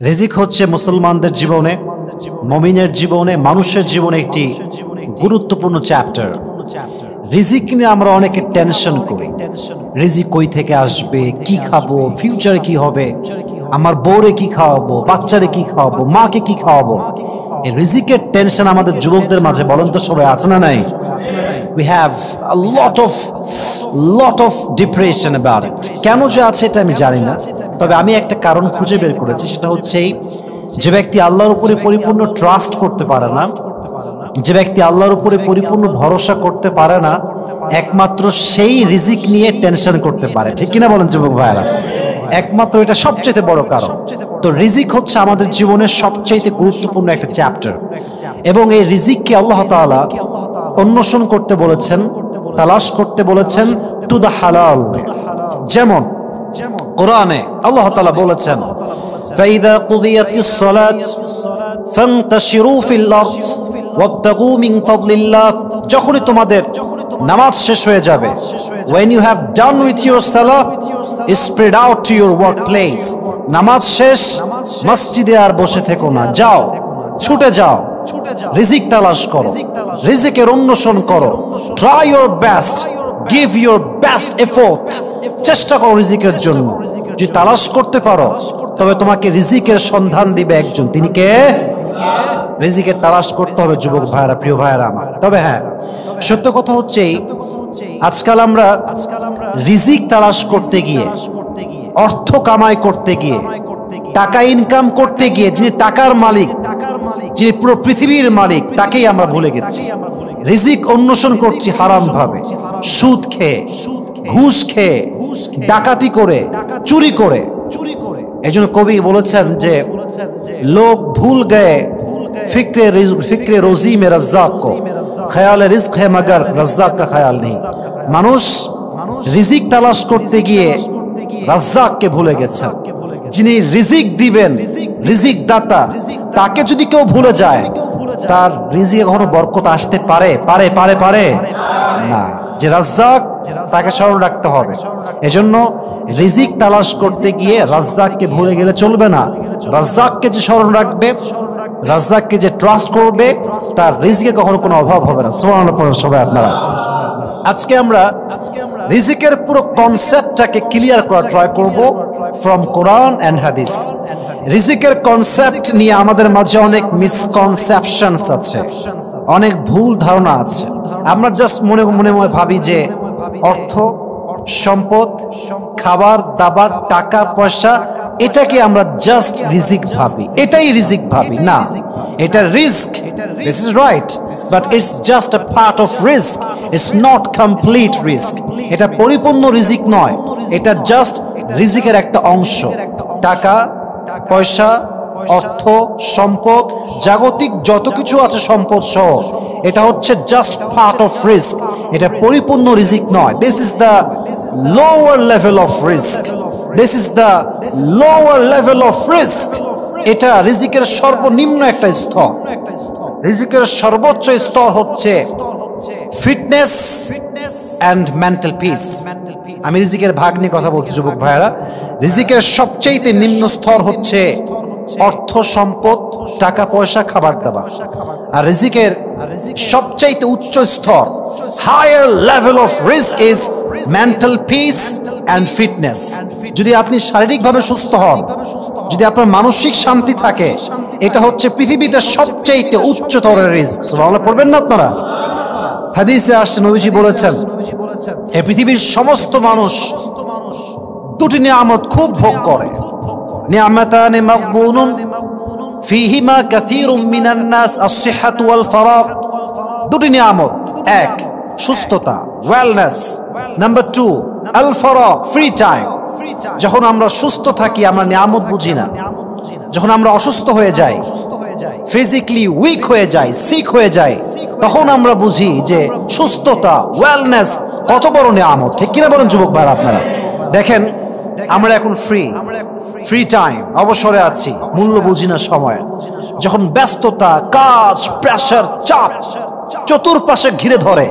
রিজিক হচ্ছে মুসলমানদের জীবনে, মুমিনের জীবনে, মানুষের জীবনে একটি গুরুত্বপূর্ণ চ্যাপ্টার। রিজিক নিয়ে আমরা অনেকে টেনশন করি, রিজিক কই থেকে আসবে, কি খাবো, ফিউচারে কি হবে, আমার বউরে কি খাওয়াবো, বাচ্চারে কি খাওয়াবো, মাকে কি খাওয়াবো। এই রিজিকের টেনশন আমাদের যুবকদের মাঝে বলেন তো সবাই আছে না নাই? We have a lot of depression about it. কেন যে আছে এটা আমি জানি না, তবে আমি একটা কারণ খুঁজে বের করেছি। সেটা হচ্ছে যে ব্যক্তি আল্লাহর উপরে পরিপূর্ণ ট্রাস্ট করতে পারে না, যে ব্যক্তি আল্লাহর উপরে পরিপূর্ণ ভরসা করতে পারে না, একমাত্র সেই রিজিক নিয়ে টেনশন করতে পারে। ঠিক কিনা বলেন যুবক ভাইরা? একমাত্র এটা সবচেয়ে বড় কারণ। তো রিজিক হচ্ছে আমাদের জীবনের সবচেয়ে গুরুত্বপূর্ণ একটা চ্যাপ্টার, এবং এই রিজিককে আল্লাহ তাআলা অন্বেষণ করতে বলেছেন, তালাশ করতে বলেছেন টু দ্য হালাল। যেমন কোরআনে আল্লাহ তাআলা বলেছেন, ফাইদা কুদিয়াতিস সালাত ফান্তাশিরু ফিল আরদ ওয়াবতাগু মিন ফাদলিল্লাহ। যখনই তোমাদের নামাজ শেষ হয়ে যাবে, when you have done with your salah, spread out to your workplace. নামাজ শেষ, মসজিদে আর বসে থেকো না, যাও, ছুটে যাও, রিজিক তালাশ করো, রিজিকের অন্বেষণ করো। Try your best, give your best effort. চেষ্টা করো রিজিকের জন্য। যদি তালাশ করতে পারো তবে তোমাকে রিজিকের সন্ধান দিবে একজন। তিনি কে? রিজিকের তালাশ করতে হবে যুবক ভাইরা, প্রিয় ভাইরা আমার। তবে হ্যাঁ, সত্য কথা হচ্ছে আজকাল আমরা রিজিক তালাশ করতে গিয়ে, অর্থ কামাই করতে গিয়ে, টাকা ইনকাম করতে গিয়ে, যিনি টাকার মালিক, যিনি পুরো পৃথিবীর মালিক, তাকেই আমরা ভুলে গেছি। রিজিক অন্বেষণ করছি হারাম ভাবে, সুদ খেয়ে, ঘুষ খেয়ে, ডাকাতি করে, চুরি করে। এজন্য কবি বলেছেন যে লোক ভুল গয়ে ফিক্রে রোজি মে রজ্জাক কো, খেয়ালে রিজক হে মগর রজ্জাক কা খেয়াল নেই। মানুষ রিজিক তালাশ করতে গিয়ে রাজ্জাককে ভুলে গেছেন। যিনি রিজিক দিবেন, রিজিক দাতা, তাকে যদি কেউ ভুলে যায়, তার রিজিকে কখনো বরকত আসতে পারে? পারে পারে পারে না। যে রাজ্জাক, তাকে স্মরণ রাখতে হবে। এজন্য রিজিক তালাশ করতে গিয়ে রাজ্জাককে ভুলে গেলে চলবে না। রাজ্জাককে যে স্মরণ রাখবে, রাজ্জাককে যে ট্রাস্ট করবে, তার রিজিকে কখনো কোনো অভাব হবে না। সুবহানাল্লাহ সবাই আপনারা। আজকে আমরা রিজিকের পুরো কনসেপ্টটাকে ক্লিয়ার করার ট্রাই করব ফ্রম কোরআন এন্ড হাদিস। রিজিকের কনসেপ্ট নিয়ে আমাদের মাঝে অনেক মিসকনসেপশনস আছে, অনেক ভুল ধারণা আছে। আমরা জাস্ট মনে মনে ভাবি যে অর্থ, সম্পদ, খাবার দাবার, টাকা পয়সা, এটাকে আমরা জাস্ট রিজিক ভাবি, এটাই রিজিক ভাবি। না, এটা risk. This is right, but it's just a part of risk. It's not complete risk. এটা পরিপূর্ণ রিজিক নয়, এটা জাস্ট রিজিকের একটা অংশ। টাকা পয়সা, অর্থ, সম্পদ, জাগতিক যত কিছু আছে সম্পদ সহ, এটা হচ্ছে জাস্ট পার্ট অফ রিস্ক। এটা পরিপূর্ণ রিজিক নয়। This is the lower level of risk. This is the lower level of risk. এটা রিজিকের সর্বনিম্ন একটা স্তর। রিজিকের সর্বোচ্চ স্তর হচ্ছে ফিটনেস অ্যান্ড মেন্টাল পিস। আমি রিজিকের ভাগ নিয়ে কথা বলছি যুবক ভাইরা। রিজিকের সবচেয়ে নিম্ন স্তর হচ্ছে অর্থ সম্পদ, টাকা পয়সা, খাবার দাবার। আর রিজিকের সবচেয়ে উচ্চ স্তর, হায়ার লেভেল অফ রিস্ক is mental peace and fitness. যদি আপনি শারীরিকভাবে সুস্থ হন, যদি আপনার মানসিক শান্তি থাকে, এটা হচ্ছে পৃথিবীতে সবচেয়ে উচ্চতরের রিস্ক। সুবহানাল্লাহ পড়বেন না আপনারা? হাদিসে আসছে, নবীজি বলেছেন, এই পৃথিবীর সমস্ত মানুষ দুটি নিয়ামত খুব ভোগ করে। নিয়ামাতানে মাগবুনুন ফীহিমা কাসীরুম মিনান নাস আস-সিহহাতু ওয়াল ফারাগ। দুটি নিয়ামত, এক সুস্থতা, ওয়েলনেস, নাম্বার 2 আল ফারাগ, ফ্রি টাইম। যখন আমরা সুস্থ থাকি আমরা নিয়ামত বুঝি না। যখন আমরা অসুস্থ হয়ে যাই, ফিজিক্যালি উইক হয়ে যাই, সিক হয়ে যাই, তখন আমরা বুঝি যে সুস্থতা, ওয়েলনেস কত বড় নিয়ামত। ঠিক কিনা বলেন যুবক ভাইরা আপনারা? দেখেন, আমরা এখন ফ্রি টাইম, অবসরে আছি, মূল্য বুঝি না সময়ের। যখন ব্যস্ততা, কাজ, প্রেসার, চাপ চতুর্পাশে ঘিরে ধরে,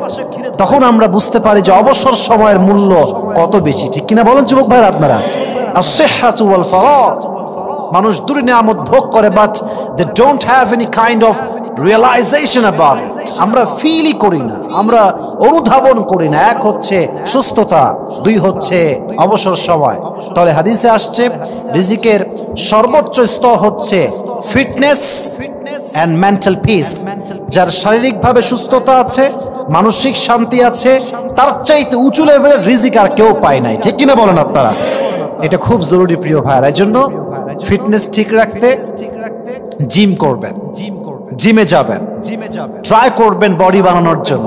তখন আমরা বুঝতে পারি যে অবসর সময়ের মূল্য কত বেশি। ঠিক কিনা বলেন যুবক ভাইরা আপনারা? আস-সিহহাতু ওয়াল ফারাগ, মানুষ দূরে নিয়ামত ভোগ করে, but they don't have any kind of realisation about it. আমরা ফিলই করি না, আমরা অনুধাবন করি না। এক হচ্ছে সুস্থতা, দুই হচ্ছে অবসর সময়। তাহলে হাদিসে আসছে রিজিকের সর্বোচ্চ স্তর হচ্ছে ফিটনেস অ্যান্ড মেন্টাল পিস। যার শারীরিকভাবে সুস্থতা আছে, মানসিক শান্তি আছে, তার চাইতে উঁচু লেভেলের রিজিক আর কেউ পায় নাই। ঠিক কিনা বলেন আপনারা? এটা খুব জরুরি প্রিয় ভাইরা। এই জন্য ফিটনেস ঠিক রাখতে জিম করবেন, জিমে যাবেন, ট্রাই করবেন বডি বানানোর জন্য।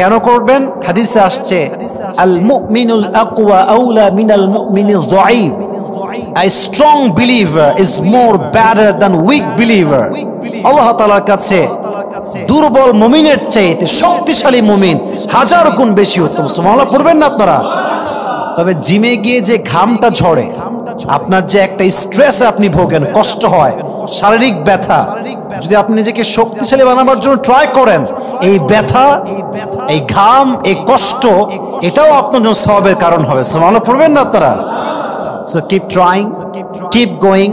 কেন করবেন? হাদিসে আসছে আল মুমিনুল আকওয়া আউলা মিনাল মুমিনিজ যায়ীফ। A strong believer is more better than weak believer. আল্লাহ তাআলার কাছে দুর্বল মুমিনের চাইতে শক্তিশালী মুমিন হাজার গুণ বেশি উত্তম। সুবহানাল্লাহ পড়বেন না আপনারা? তবে জিমে গিয়ে যে ঘামটা ঝরে, আপনার যে একটা স্ট্রেসে আপনি ভোগেন, কষ্ট হয়, শারীরিক ব্যথা, যদি আপনি নিজেকে শক্তিশালী বানাবার জন্য ট্রাই করেন, এই ব্যথা, এই ঘাম, এই কষ্ট, এটাও আপনার জন্য সওয়াবের কারণ হবে। সুবহানাল্লাহ পড়বেন না আপনারা? So keep trying, keep going,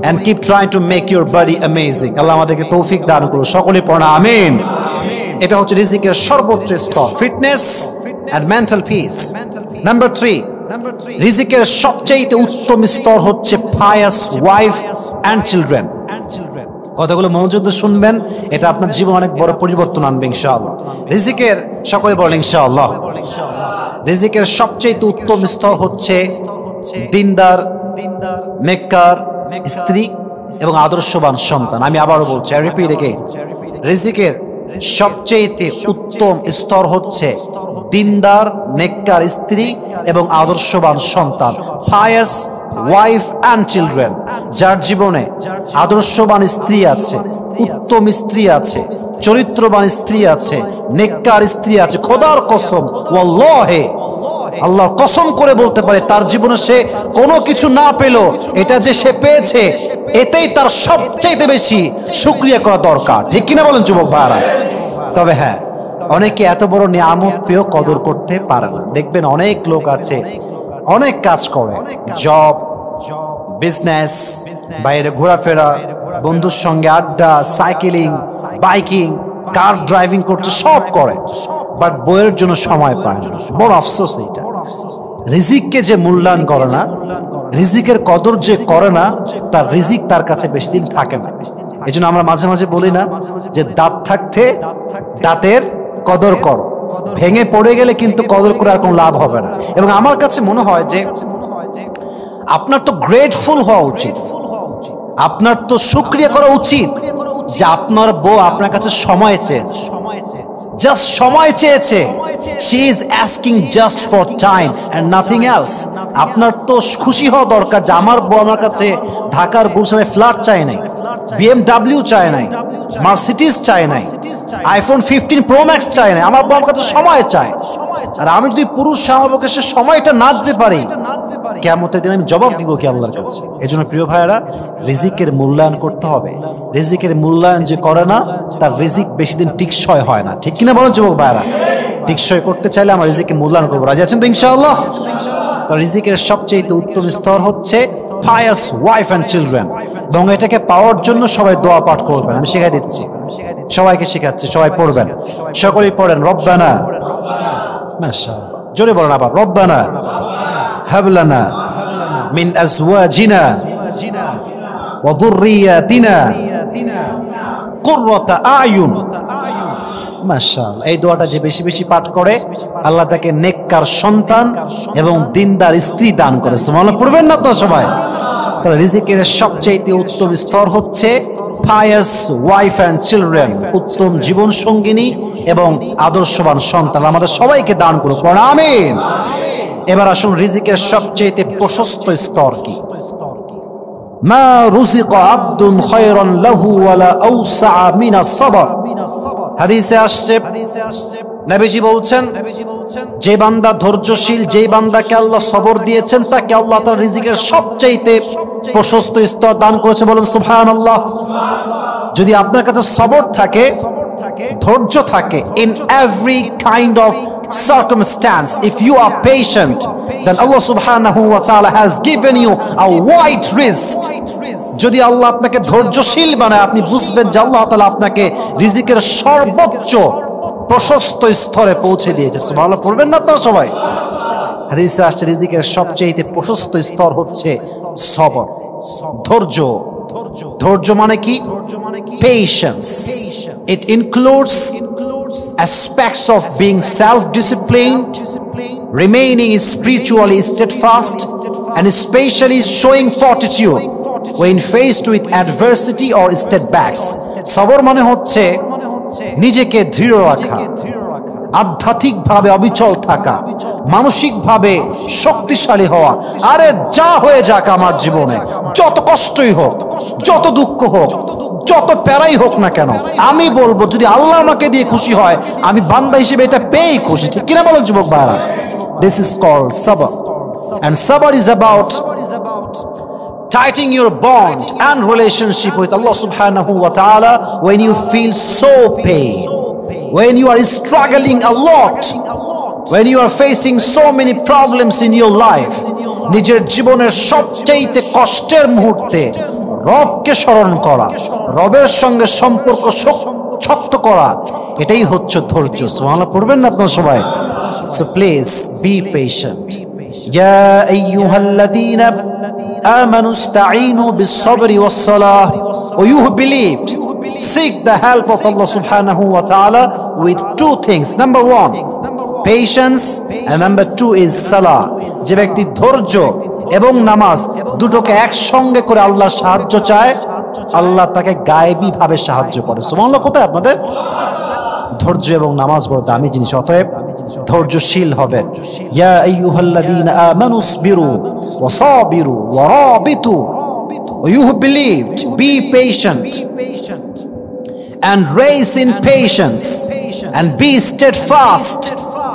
and keep trying to make your body amazing. আল্লাহ আমাদেরকে তৌফিক দান করুন। সকলে পড়া আমিন। এটা হচ্ছে রিজিকের সর্বোচ্চ স্তর, fitness and mental peace. Number 3, রিজিকের সবচেয়ে উত্তম স্তর হচ্ছে pious wife and children. কথাগুলো মনোযোগ দিয়ে শুনবেন, এটা আপনার জীবনে অনেক বড় পরিবর্তন আনবে ইনশাআল্লাহ। রিজিকের, সকলে বলেন ইনশাআল্লাহ, রিজিকের সবচেয়ে উত্তম স্তর হচ্ছে দিনদার, নেককার স্ত্রী এবং আদর্শবান সন্তান। আমি আবারও বলছি, I repeat again, রিজিকের সবচেয়ে উত্তম স্তর হচ্ছে দিনদার, নেককার স্ত্রী এবং আদর্শবান সন্তান, pious wife and children। যার জীবনে আদর্শবান স্ত্রী আছে, উত্তম স্ত্রী আছে, চরিত্রবান স্ত্রী আছে, নেককার স্ত্রী আছে, খোদার কসম, ওয়াল্লাহি, আল্লাহর কসম করে বলতে পারে, তার জীবনে সে কোনো কিছু না পেল, এটা যে সে পেয়েছে, এতেই তার সবচেয়ে বেশি শুকরিয়া করা দরকার। ঠিক কিনা বলেন যুবক ভাইরা? তবে হ্যাঁ, অনেকে এত বড় নিয়ামত পেয়েও কদর করতে পারে না। দেখবেন অনেক লোক আছে, অনেক কাজ করে, জব, বিজনেস, বাইরে ঘোরাফেরা, বন্ধুর সঙ্গে আড্ডা, সাইকেলিং, বাইকিং, কার ড্রাইভিং করছে, সব করে, বাট বইয়ের জন্য সময় পায় না। বড় আফসোস এইটা। রিজিককে যে মূল্যায়ন করে না, রিজিকের কদর যে করে না, তার রিজিক তার কাছে বেশি দিন থাকে না। এই জন্য আমরা মাঝে মাঝে বলি না যে দাঁত থাকতে দাঁতের কদর করো, ভেঙে পড়ে গেলে কিন্তু কদর করে আর কোনো লাভ হবে না। এবং আমার কাছে মনে হয় যে আপনার তো গ্রেটফুল হওয়া উচিত, আপনার তো শুকরিয়া করা উচিত যে আপনার বউ আপনার কাছে সময় চেয়েছে, জাস্ট সময় চেয়েছে। She is asking just for time and nothing else. আপনার তো খুশি হওয়া দরকার যে আমার বউ আমার কাছে ঢাকার গুলশানে ফ্ল্যাট চায় নাই, BMW চায় নাই, মার্সিডিজ চায় নাই, আইফোন 15 প্রো ম্যাক্স চায় নাই, আমার বউ আমার কাছে সময় চায়। আর আমি যদি পুরুষ আমার বউকে সে সময়টা না দিতে পারি, কিয়ামতের দিন আমি জবাব দিব কি আল্লাহর কাছে? এজন্য প্রিয় ভাইরা, রিজিকের মূল্যায়ন করতে হবে। রিজিকের মূল্যায়ন যে করে না, তার রিজিক বেশি দিন টিকসই হয় না। ঠিক কিনা বলেন যুবক ভাইরা? টিকসই করতে চাইলে আমরা রিজিকের মূল্যায়ন করবো। রাজি আছেন তো ইনশাআল্লাহ? তো রিজিকের সবচেয়ে উত্তম স্তর হচ্ছে pious wife and children, এবং এটাকে পাওয়ার জন্য সবাই দোয়া পাঠ করবেন। আমি শিখাই দিচ্ছি, সবাইকে শেখাচ্ছি, সবাই পড়বেন, সকলেই পড়েন। রব্বানা, মাশাআল্লাহ, জোরে বলেন আবার, রব্বানা হাব লানা মিন আজওয়াজিনা ওয়া যুররিয়াতিনা কুররাতা আয়ুন। মাশাআল্লাহ, এই দোয়াটা যে বেশি বেশি পাঠ করে, আল্লাহ তাকে নেককার সন্তান এবং দিনদার স্ত্রী দান করে। সুবহানাল্লাহ পড়বেন না তো সবাই? তাহলে রিজিকের সবচেয়ে উত্তম স্তর হচ্ছে pious wife and children, উত্তম জীবন সঙ্গিনী এবং আদর্শবান সন্তান আমাদের সবাইকে দান করুন। পড়া আমিন। এবার আসুন, রিজিকের সবচেয়ে প্রশস্ত স্তর কি? মা রুজিকা আবদুন খায়রান লাহু ওয়ালা আওসা মিনাস সাবর। হাদিসে আসছে, নবীজি বলছেন, যে বান্দা ধৈর্যশীল, যে বান্দাকে আল্লাহ সবর দিয়েছেন, তাকে আল্লাহ তাআলা রিজিকের সবচেয়ে প্রশস্ত স্তর দান করেছে। বলেন সুবহানাল্লাহ। যদি আপনার কাছে সবর থাকে, ধৈর্য থাকে, in every kind of circumstance, if you are patient, then Allah subhanahu wa ta'ala has given you a wide wrist, যদি আল্লাহ আপনাকে ধৈর্যশীল বানায়, আপনি বুঝবেন যে আল্লাহ তাআলা আপনাকে রিজিকের সর্বোচ্চ প্রশস্ত স্তরে পৌঁছে দিয়েছে। সুবহানাল্লাহ পড়বেন না আপনারা সবাই? হাদিসে আসছে রিজিকের সবচেয়ে প্রশস্ত স্তর হচ্ছে সবর, ধৈর্য। ধৈর্য মানে কি? Patience. It includes aspects of being self-disciplined, remaining spiritually steadfast, and especially showing fortitude when faced with adversity or setbacks. সবর মানে হচ্ছে নিজেকে দৃঢ় রাখা, আধ্যাত্মিকভাবে অবিচল থাকা, মানসিকভাবে শক্তিশালী হওয়া। আরে যা হয়ে যাক আমার জীবনে, যত কষ্টই হোক, যত দুঃখ হোক, যত প্যারাই হোক না কেন, আমি বলবো যদি আল্লাহ আমাকে দিয়ে খুশি হয়, আমি বান্দা হিসেবে এটা পেয়েই খুশি। ঠিক কিনা বলেন যুবক ভাইরা? This is called sabr, and sabr is about tightening your bond and relationship with Allah subhanahu wa ta'ala when you feel so pain, when you are struggling a lot, when you are facing so many problems in your life. নিজের জীবনের সবচেয়ে কষ্টের মুহূর্তে রবকে স্মরণ করা, রবের সঙ্গে সম্পর্ক শক্ত করা, এটাই হচ্ছে ধৈর্য। সুবহানাল্লাহ পড়বেন না আপনারা সবাই? So please be patient. يا أيها الذين آمنوا استعينوا بالصبر والصلاة. You who believed, seek the help of Allah subhanahu wa ta'ala with two things. Number one, patience, and number two is salah. যে ব্যক্তি ধৈর্য এবং নামাজ দুটোকে একসঙ্গে করে আল্লাহ সাহায্য চায়, আল্লাহ তাকে গায়েবী ভাবে সাহায্য করে। সুবহানাল্লাহ। কোথায় আপনাদের? ধৈর্য এবং নামাজ বড় দামি জিনিস, অতএব ধৈর্যশীল হবে। ইয়া আইয়ুহাল্লাযীনা আমানুসবিরু ওয়াসাবিরু ওয়ারাবিতু। You who believed, be patient and raise in patience and be steadfast.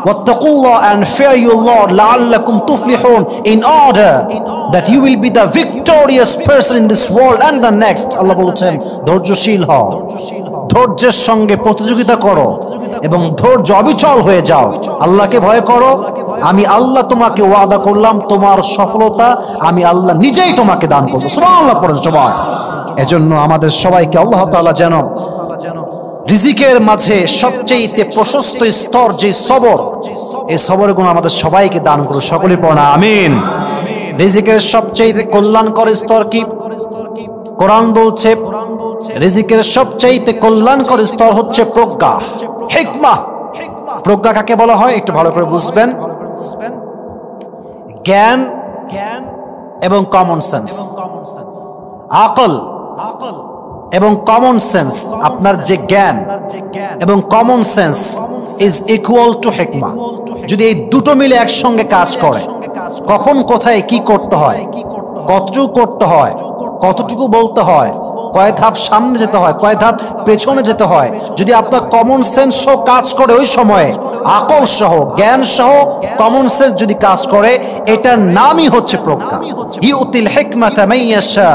Wattaqullah and fear your Lord la'allakum tuflihun, in order that you will be the victorious person in this world and the next. Allah বলছেন ধৈর্যশীল হও, ধৈর্যের সঙ্গে প্রতিযোগিতা করো এবং ধৈর্য অবিচল হয়ে যাও। আল্লাহকে ভয় করো। আমি আল্লাহ তোমাকে ওয়াদা করলাম তোমার সফলতা আমি আল্লাহ নিজেই তোমাকে দান করব। সুবহানাল্লাহ পড়েন সবাই। এজন্য আমাদের সবাইকে আল্লাহ তাআলা যেন রিজিকের মাঝে সবচেয়ে প্রশস্ত স্তর যে সবর, এই সবরের গুণ আমাদের সবাইকে দান করুন। সকলে পড়েন আমিন। রিজিকের সবচেয়ে কল্যাণকর স্তর কি? কোরআন বলছে রিজিকের সবচেয়ে কল্যাণকর স্তর হচ্ছে প্রজ্ঞা, হিকমা। প্রজ্ঞা কাকে বলা হয় একটু ভালো করে বুঝবেন। জ্ঞান এবং কমন সেন্স, আকল এবং কমন সেন্স। আপনার যে জ্ঞান এবং common sense is equal to হিকমা। যদি এই দুটো মিলে একসঙ্গে কাজ করে, কখন কোথায় কি করতে হয়, কতটুকু করতে হয়, কতটুকু বলতে হয়, কয় ধাপ সামনে যেতে হয়, কয় ধাপ পেছনে যেতে হয়, যদি আপনার কমন সেন্স সহ কাজ করে, ওই সময়ে আকল সহ জ্ঞান সহ কমন সেন্স যদি কাজ করে, এটার নামই হচ্ছে প্রজ্ঞা। ইউতিল হিকমাতা মান ইয়াশা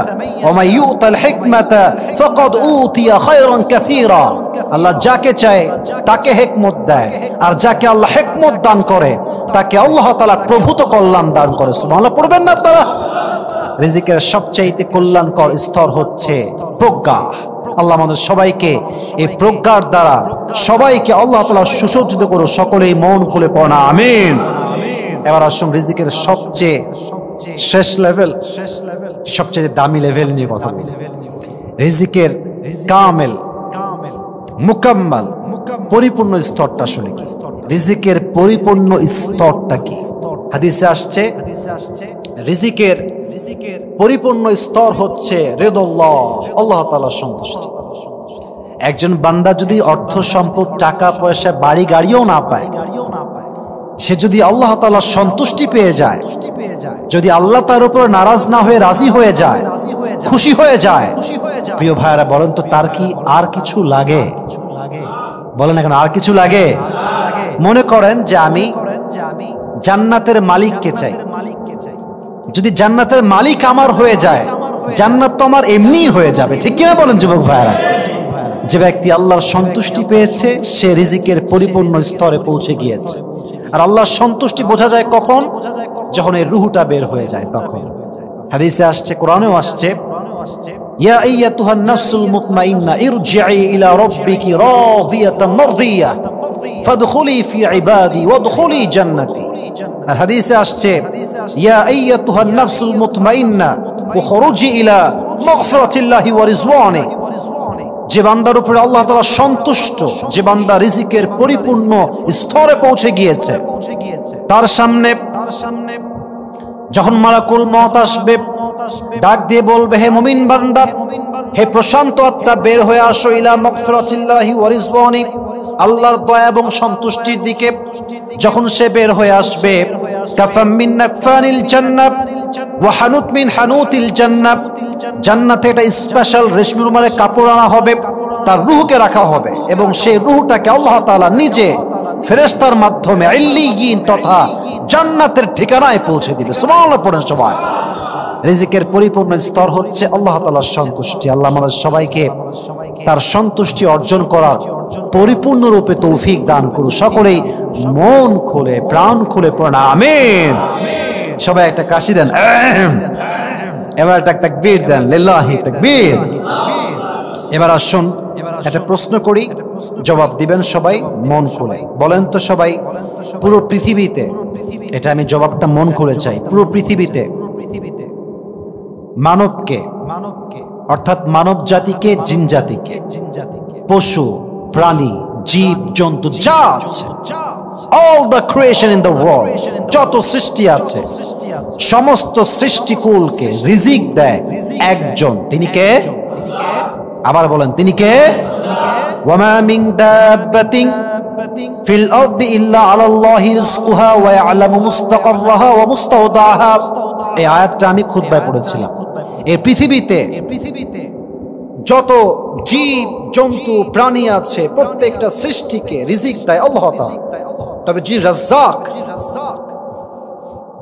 ওয়া মান ইউতাল হিকমাতা ফাকাদ উতিয়া খায়রান কাসীরা। আল্লাহ যাকে চায় তাকে হিকমত দেয়, আর যাকে আল্লাহ হিকমত দান করে তাকে আল্লাহ তাআলা প্রভূত কল্যাণ দান করে। সুবহানাল্লাহ পড়বেন না আপনারা? রিজিকের সবচেয়ে কল্যাণকর স্তর হচ্ছে প্রজ্ঞা। আল্লাহ আমাদের সবাইকে এই প্রজ্ঞার দ্বারা সবাইকে আল্লাহ তাআলা সুসজ্জিত করুন। সকলেই মন খুলে পড়েন আমিন। এবার আসুন রিজিকের সবচেয়ে শেষ লেভেল, সবচেয়ে দামি লেভেল নিয়ে কথা বলি। রিজিকের কামেল, মুকাম্মাল, পরিপূর্ণ স্তরটা শুনে কি? রিজিকের পরিপূর্ণ স্তরটা কি? হাদিসে আসছে রিজিকের পরিপূর্ণ স্তর হচ্ছে রিদাল্লাহ, আল্লাহ তাআলার সন্তুষ্টি। একজন বান্দা যদি অর্থ সম্পদ, টাকা পয়সা, বাড়ি গাড়িও না পায়, সে যদি আল্লাহ তাআলার সন্তুষ্টি পেয়ে যায়, যদি আল্লাহ তার উপর নারাজ না হয়ে রাজি হয়ে যায়, খুশি হয়ে যায়, প্রিয় ভাইরা বলেন তো তার কি আর কিছু লাগে? বলেন এখন আর কিছু লাগে? মনে করেন যে আমি জান্নাতের মালিককে চাই। যদি জান্নাতের মালিক আমার হয়ে যায়, জান্নাত তো আমার এমনিই হয়ে যাবে। ঠিক কিনা বলেন যুবক ভাইরা? যে ব্যক্তি আল্লাহর সন্তুষ্টি পেয়েছে সে রিজিকের পরিপূর্ণ স্তরে পৌঁছে গিয়েছে। আর আল্লাহর সন্তুষ্টি বোঝা যায় কখন? যখন এই রূহটা বের হয়ে যায় তখন। হাদিসে আসছে, কোরআনেও আসছে, ইয়া আইয়াতুহান নাফসুল মুতমাইন্না ইরজিই ইলা রাব্বিকি রাদিয়াতাম মারদিয়া ফাদখুলি ফি ইবাদি ওয়াদখুলি জান্নাতি। আর হাদিসে আসছে ইয়া আইয়াতুহান নাফসুল মুতমাইন্না উখরুজি ইলা মাগফিরাতিল্লাহি ওয়া রিজওয়ানি। যে বান্দার উপরে আল্লাহ তাআলা সন্তুষ্ট, যে বান্দা রিজিকের পরিপূর্ণ স্তরে পৌঁছে গিয়েছে, তার সামনে যখন মালাকুল মউত আসবে, ডাক দিয়ে বলবে, হে মুমিন বান্দা, হে প্রশান্ত আত্মা, বের হয়ে আসো ইলা মাগফিরাতিল্লাহি ওয়া রিজওয়ানি, আল্লাহর দয়া এবং সন্তুষ্টির দিকে। যখন সে বের হয়ে আসবে, কাফাম মিন নাকফানিল জান্নাহ ওয়া হানুত মিন হানুতিল জান্নাহ, জান্নাতে একটা স্পেশাল রেশমি রুমালের কাপড় আনা হবে, তার রূহকে রাখা হবে এবং সেই রূহটাকে আল্লাহ তাআলা নিজে ফেরেশতার মাধ্যমে ইল্লিয়িন তথা জান্নাতের ঠিকানায় পৌঁছে দিবে। সুবহানাল্লাহ পড়েন সবাই। রিজিকের পরিপূর্ণ স্তর হচ্ছে আল্লাহ তাআলার সন্তুষ্টি। আল্লাহ আমাদের সবাইকে তার সন্তুষ্টি অর্জন করার পরিপূর্ণ রূপে তৌফিক দান করুন। সকলেই মন খুলে প্রাণ খুলে পড়েন আমিন। সবাই একটা কাশি দেন, এবার একটা তাকবীর দেন, লিল্লাহি তাকবীর। এবার আসুন একটা প্রশ্ন করি, জবাব দিবেন সবাই মন খুলে। বলেন তো সবাই, পুরো পৃথিবীতে, এটা আমি জবাবটা মন খুলে চাই, পুরো পৃথিবীতে মানবকে অর্থাৎ মানব জাতিকে, জিন জাতিকে, পশু প্রাণী জীব জন্তু যা আছে, all the creation in the world, যত সৃষ্টি আছে, সমস্ত সৃষ্টিকুলকে রিজিক দেয় একজন। তিনি কে? আবার বলেন, তিনি কে? ওয়ামা মিন দাব্বাতিন ফিল আরদি ইল্লা আলাল্লাহি রিজকুহা ওয়া ইয়ালামু মুস্তাকাররাহা ওয়া মুস্তাওদাহা। এই আয়াতটা আমি খুতবায় পড়েছিলাম। এই পৃথিবীতে যত জীব জন্তু প্রাণী আছে, প্রত্যেকটা সৃষ্টিকে রিজিক দেয় আল্লাহ তাআলা। তবে যে রাজ্জাক,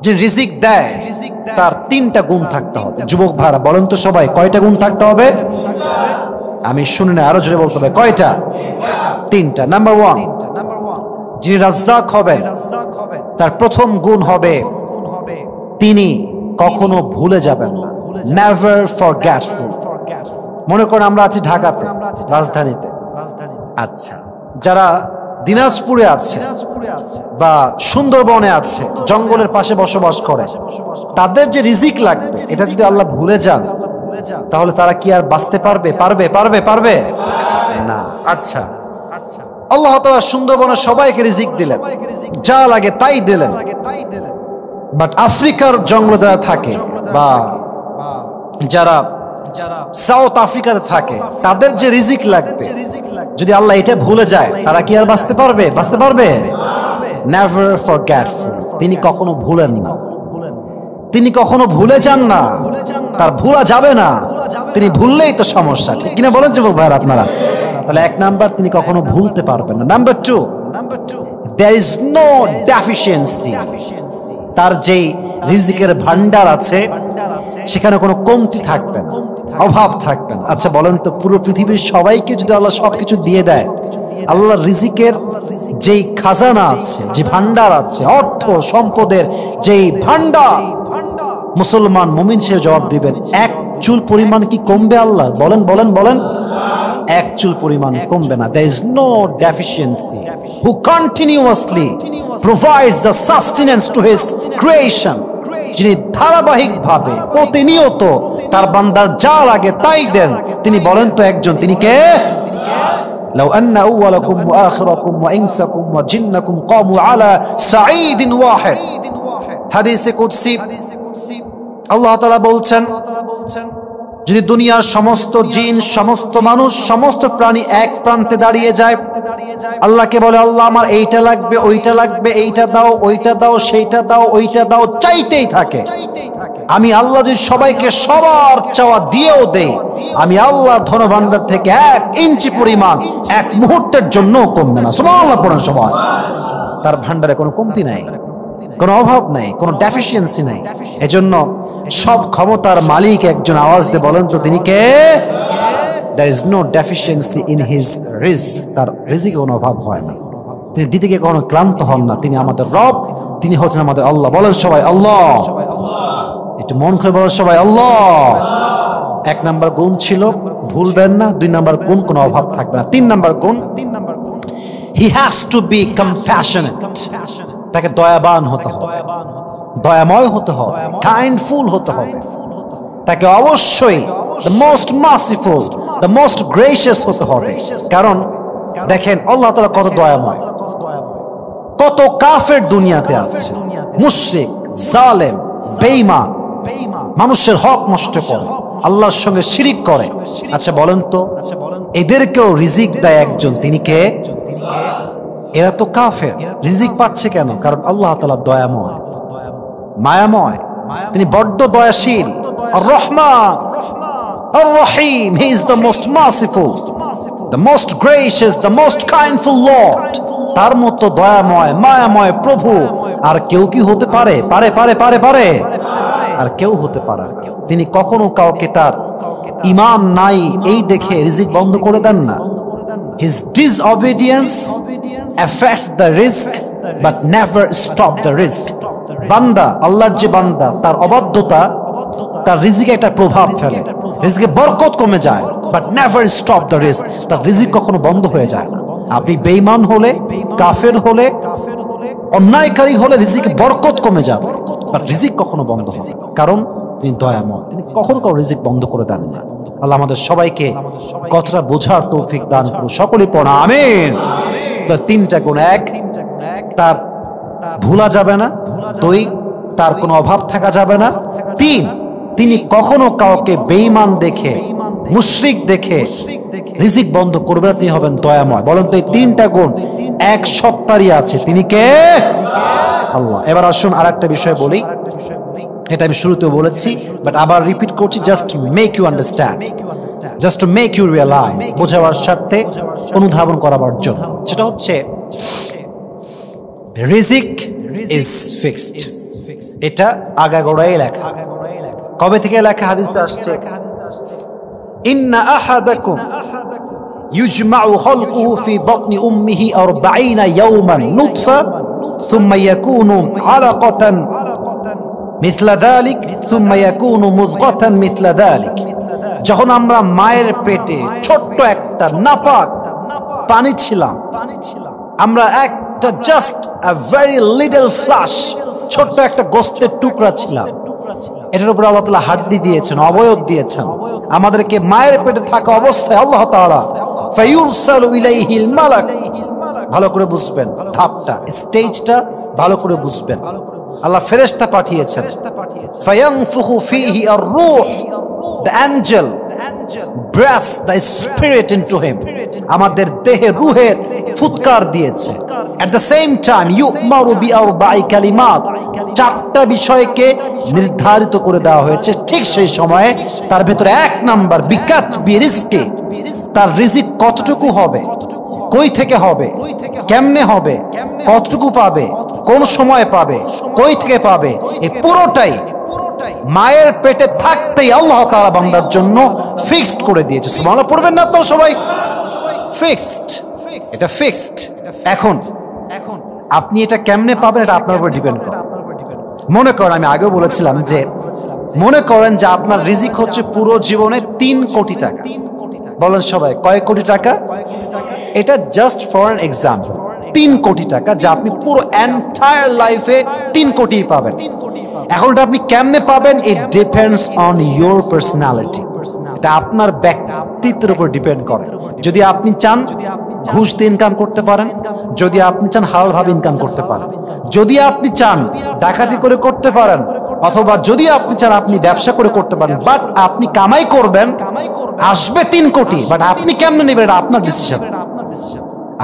যে রিজিক দেয়, তার তিনটা গুণ থাকতে হবে। যুবক ভাইরা বলেন তো সবাই, কয়টা গুণ থাকতে হবে? আমি শুনি না, আরো জোরে বলতে হবে। কয়টা? তিনটা। নাম্বার ওয়ান, যিনি রাজ্জাক হবেন তার প্রথম গুণ হবে তিনি কখনো ভুলে যাবেন না, নেভার ফরগেটফুল। মনে করেন আমরা আছি ঢাকাতে, রাজধানীতে, আচ্ছা, যারা দিনাজপুরে আছে বা সুন্দরবনে আছে, জঙ্গলের পাশে বসবাস করে, তাদের যে রিজিক লাগবে এটা যদি আল্লাহ ভুলে যান, তাহলে তারা কি আর বাঁচতে পারবে? পারবে না। আচ্ছা, আল্লাহ তাআলা সুন্দরবনে সবাইকে রিজিক দিলেন, যা লাগে তাই দিলেন, বাট আফ্রিকার জঙ্গলে যারা থাকে বা যারা সাউথ আফ্রিকাতে থাকে, তাদের যে রিজিক লাগবে যদি আল্লাহ এটা ভুলে যায়, তারা কি আর বাঁচতে পারবে? Never forgetful. তিনি কখনো ভুলেন না, তিনি কখনো ভুলে যান না, তার ভুলা যাবে না। তিনি ভুললেই তো সমস্যা, ঠিক কিনা বলেন যুবক ভাইরা আপনারা? তাহলে এক নাম্বার, তিনি কখনো ভুলতে পারবেন না। Number two, there is no deficiency, তার যেই রিজিকের ভান্ডার আছে সেখানে কোনো কমতি থাকবে না, অভাব থাকবে না। আচ্ছা বলেন তো, পুরো পৃথিবীর সবাইকে যদি আল্লাহ সবকিছু দিয়ে দেয়, আল্লাহর রিজিকের যেই খাজানা আছে, যে ভান্ডার আছে, অর্থ সম্পদের যেই ভান্ডার, মুসলমান মুমিন সে জবাব দিবেন, এক চুল পরিমাণ কি কমবে আল্লাহ? বলেন, এক চুল পরিমাণ কমবে না। There is no deficiency who continuously provides the sustenance to his creation, যিনি ধারাবাহিকভাবে প্রতিনিয়ত তার বান্দার যা লাগে তাই দেন। তিনি বলেন তো একজন, তিনি কে? لو أن أولكم وآخركم وإنسكم وجنكم قاموا على صعيد واحد। হাদিসে কুদসি আল্লাহ তাআলা বলছেন, যদি দুনিয়ার সমস্ত জিন, সমস্ত মানুষ, সমস্ত প্রাণী এক প্রান্তে দাঁড়িয়ে যায়, আল্লাহকে বলে, আল্লাহ আমার এইটা লাগবে, ওইটা লাগবে, এইটা দাও, ওইটা দাও, সেইটা দাও, ওইটা দাও, চাইতেই থাকে। আমি আল্লাহ যদি সবাইকে সবার চাওয়া দিয়েও দেই, আমি আল্লাহর ধনভাণ্ডার থেকে 1 ইঞ্চি পরিমাণ এক মুহূর্তের জন্য কমবে না। সুবহানাল্লাহ পড়েন সবাই। তার ভান্ডারে কোনো কমতি নাই, কোনো অভাব নাই, কোনো ডেফিসিয়েন্সি নাই। এজন্য সব ক্ষমতার মালিক একজন, আওয়াজ দিয়ে বলেন তো তিনি কে? There is no deficiency in his rizq, তার রিজিকে কোনো অভাব হয় না, তিনি দিতে গিয়ে কখনো ক্লান্ত হন না। তিনি আমাদের রব, তিনি হচ্ছেন আমাদের আল্লাহ। বলেন সবাই আল্লাহ, একটু মন খুলে বলেন সবাই আল্লাহ। এক নাম্বার গুণ ছিল ভুলবেন না, 2 নাম্বার গুণ কোনো অভাব থাকবে না, 3 নাম্বার গুণ he has to be compassionate, তাকে দয়াবান হতে হবে, দয়াময় হতে হবে, কাইন্ডফুল হতে হবে, তাকে অবশ্যই the most merciful, the most gracious হতে হবে। কারণ দেখেন আল্লাহ তাআলা কত দয়াময়, কত কাফের দুনিয়াতে আছে, মুশরিক, জালেম, বেঈমান, মানুষের হক নষ্ট করে, আল্লাহর সঙ্গে শিরিক করে। আচ্ছা বলেন তো, এদেরকেও রিজিক দেয় একজন, তিনি কে? এরা তো কাফের, রিজিক পাচ্ছে কেন? কারণ আল্লাহ তাআলা দয়াময়, মায়াময়, তিনি বড্ড দয়াশীল। আর রহমান, আর রহিম, he is the most merciful, the most gracious, the most kindful lord. তার মতো দয়াময়, মায়াময় প্রভু আর কেউ কি হতে পারে? পারে পারে পারে পারে আর কেউ হতে পারে। তিনি কখনো কাউকে তার ঈমান নাই এই দেখে রিজিক বন্ধ করে দেন না। His disobedience affects the risk but never stop the risk. বান্দা, আল্লাহর যে বান্দা, তার অবাধ্যতা তার রিজিকে একটা প্রভাব ফেলে, রিজিকে বরকত কমে যায়, but never stop the risk, তার রিজিক কখনো বন্ধ হয়ে যায় না। আপনি বেঈমান হলে, কাফের হলে, অন্যায়কারী হলে রিজিকে বরকত কমে যাবে, বাট রিজিক কখনো বন্ধ হবে না, কারণ তিনি দয়াময়, তিনি কখনো কারো রিজিক বন্ধ করে দেন না। আল্লাহ আমাদের সবাইকে কথাটা বোঝার তৌফিক দান করুন, সকলেই পড়া আমিন। তিনটা গুণ, এক, তার ভুলা যাবে না, 2, তার কোনো অভাব থাকা যাবে না, 3, তিনি কখনো কাউকে বেঈমান দেখে, মুশরিক দেখে রিজিক বন্ধ করবে না, তিনি হবেন দয়াময়। বলেন তো এই 3টা গুণ এক সত্তারই আছে, তিনি কে? আল্লাহ। এবার আসুন আরেকটা বিষয় বলি, এটা আমি শুরুতেও বলেছি বাট আবার রিপিট করছি, just to make you understand, just to make you realise, বোঝাবার স্বার্থে, অনুধাবন করাবার জন্য। সেটা হচ্ছে রিজিক ইজ ফিক্সড, এটা আগাগোড়াই লেখা। কবে থেকে লেখা? হাদিসে আসছে, ইন্না আহাদাকুম ইউজমাউ খালকুহু ফি বাতনি উম্মিহি 40 ইয়াওমান নুতফা সুম্মা ইয়াকুনু আলাকাতান মিথলা যালিক সুম্মা ইয়াকুনু মুযগাতান মিথলা যালিক। যখন আমরা মায়ের পেটে ছোট্ট একটা নাপাক পানি ছিলাম, আমরা একটা just a very little flesh, ছোট্ট একটা গোস্তের টুকরা ছিলাম, এটার উপর আল্লাহ তাআলা হাড্ডি দিয়েছেন, অবয়ব দিয়েছেন। আমাদেরকে মায়ের পেটে থাকা অবস্থায় আল্লাহ তাআলা ফায়ুরসালু ইলাইহিল মালাক, ভালো করে বুঝবেন ধাপটা, স্টেজটা ভালো করে বুঝবেন। আল্লাহ ফেরেশতা পাঠিয়েছেন, ফায়ানফুখু ফীহি আর-রূহ, the angel breath the spirit into him, আমাদের দেহে রূহের ফুৎকার দিয়েছে। at the same time yu'maru bi arba'i kalimat, 4টা বিষয়কে নির্ধারিত করে দেওয়া হয়েছে। ঠিক সেই সময়ে তার ভেতরে 1 নাম্বার বিকাত বিরিজকে, তার রিজিক কতটুকু হবে, কই থেকে হবে, কেমনে হবে, কতটুকু পাবে, কোন সময় পাবে, কই থেকে পাবে, এই পুরোটাই মায়ের পেটে থাকতেই আল্লাহ তাআলা বান্দার জন্য ফিক্সড করে দিয়েছে। সুবহানাল্লাহ পড়বেন না আপনারা সবাই? ফিক্সড, এটা ফিক্সড। এখন আপনি এটা কেমনে পাবেন, এটা আপনার উপর ডিপেন্ড করে। মনে করেন, আমি আগেও বলেছিলাম যে মনে করেন যে আপনার রিজিক হচ্ছে পুরো জীবনে 3 কোটি টাকা। বলেন সবাই কয় কোটি টাকা? এটা জাস্ট ফর অ্যান এক্সাম্পল, 3 কোটি টাকা, যা আপনি পুরো এন্টায়ার লাইফে 3 কোটি পাবেন। এখন এটা আপনি কেমনে পাবেন? It depends on your personality, এটা আপনার ব্যক্তিত্বের উপর ডিপেন্ড করে। যদি আপনি চান ঘুষ দিয়ে ইনকাম করতে পারেন, যদি আপনি চান হালাল ভাবে ইনকাম করতে পারেন, যদি আপনি চান ডাকাতি করে করতে পারেন, অথবা যদি আপনি চান আপনি ব্যবসা করে করতে পারেন, বাট আপনি কামাই করবেন, আসবে 3 কোটি, বাট আপনি কেমনে নেবেন এটা আপনার ডিসিশন।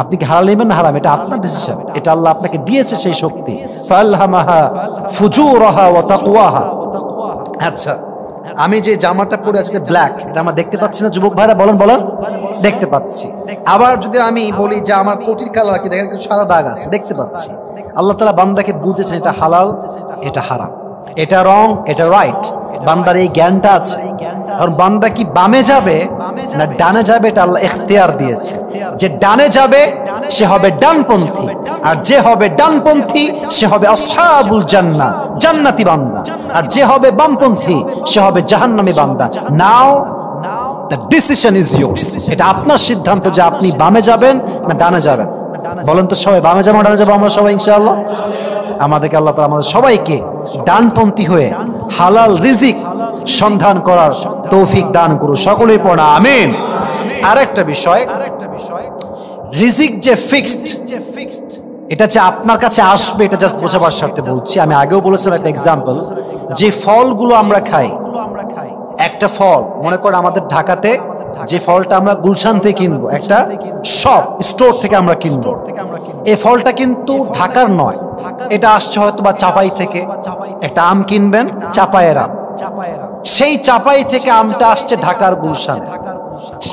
আপনি কি হালাল নেবেন না হারাম, এটা আপনার ডিসিশন। এটা আল্লাহ আপনাকে দিয়েছে সেই শক্তি। ফালহামাহা ফুজুরাহা ওয়া তাকওয়াহা। আচ্ছা, আমি যে জামাটা পরে আজকে ব্ল্যাক, এটা আমরা দেখতে পাচ্ছি না যুবক ভাইরা? বলেন বলেন, দেখতে পাচ্ছি। আবার যদি আমি বলি যে আমার কোটির কালার কি, দেখেন সাদা দাগ আছে, দেখতে পাচ্ছি। আল্লাহ তাআলা বান্দাকে বুঝেছেন এটা হালাল, এটা হারাম, এটা রং, এটা রাইট। বান্দার এই জ্ঞানটা আছে। আর বান্দা কি বামে যাবে না ডানে যাবে, এটা আল্লাহ ইখতিয়ার দিয়েছে। যে ডানে যাবে সে হবে ডানপন্থী, আর যে হবে ডানপন্থী সে হবে আসহাবুল জান্নাহ, জান্নাতি বান্দা, আর যে হবে বামপন্থী সে হবে জাহান্নামী বান্দা। নাও দ্য ডিসিশন ইজ ইয়োর্স। এটা আপনার সিদ্ধান্ত যে আপনি বামে যাবেন না ডানে যাবেন। বলেন তো সবাই, বামে যাবো ডানে যাবো? আমরা সবাই ইনশাআল্লাহ। আমাদেরকে আল্লাহ তাআলা আমাদের সবাইকে ডানপন্থী হয়ে হালাল রিজিক সন্ধান করার তৌফিক দান করুন। সকলেই পড়া আমিন। আরেকটা বিষয়, রিজিক যে ফিক্সড, এটা যে আপনার কাছে আসবে এটা জাস্ট বোঝাবার স্বার্থে বলছি। আমি আগেও বলেছিলাম একটা এক্সাম্পল, যে ফলগুলো আমরা খাই, একটা ফল মনে করেন আমাদের ঢাকাতে যে ফলটা আমরা গুলশান থেকে কিনবো, একটা শপ স্টোর থেকে আমরা কিনবো, এই ফলটা কিন্তু ঢাকার নয়, এটা আসছে হয়তো বা চাপাই থেকে। একটা আম কিনবেন, চাপায়ের আম, সেই চাপাই থেকে আমটা আসছে ঢাকার গুলশানে।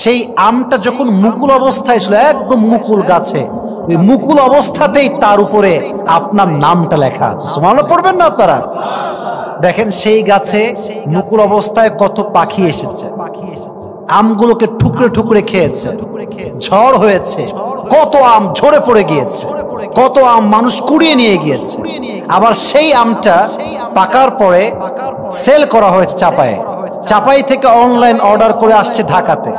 সেই আমটা যখন মুকুল অবস্থায় ছিল, একদম মুকুল গাছে, ওই মুকুল অবস্থাতেই তার উপরে আপনার নামটা লেখা আছে। সুবহানাল্লাহ পড়বেন না তারা? দেখেন সেই গাছে মুকুল অবস্থায় কত পাখি এসেছে, আমগুলোকে ঠুকরে ঠুকরে খেয়েছে, ঝড় হয়েছে, কত আম ঝরে পড়ে গিয়েছে, কত আম মানুষ কুড়িয়ে নিয়ে গিয়েছে। আবার সেই আমটা পাকার পরে সেল করা হয়েছে চাপায়ে, চাপাই থেকে অনলাইন অর্ডার করে আসছে ঢাকাতে।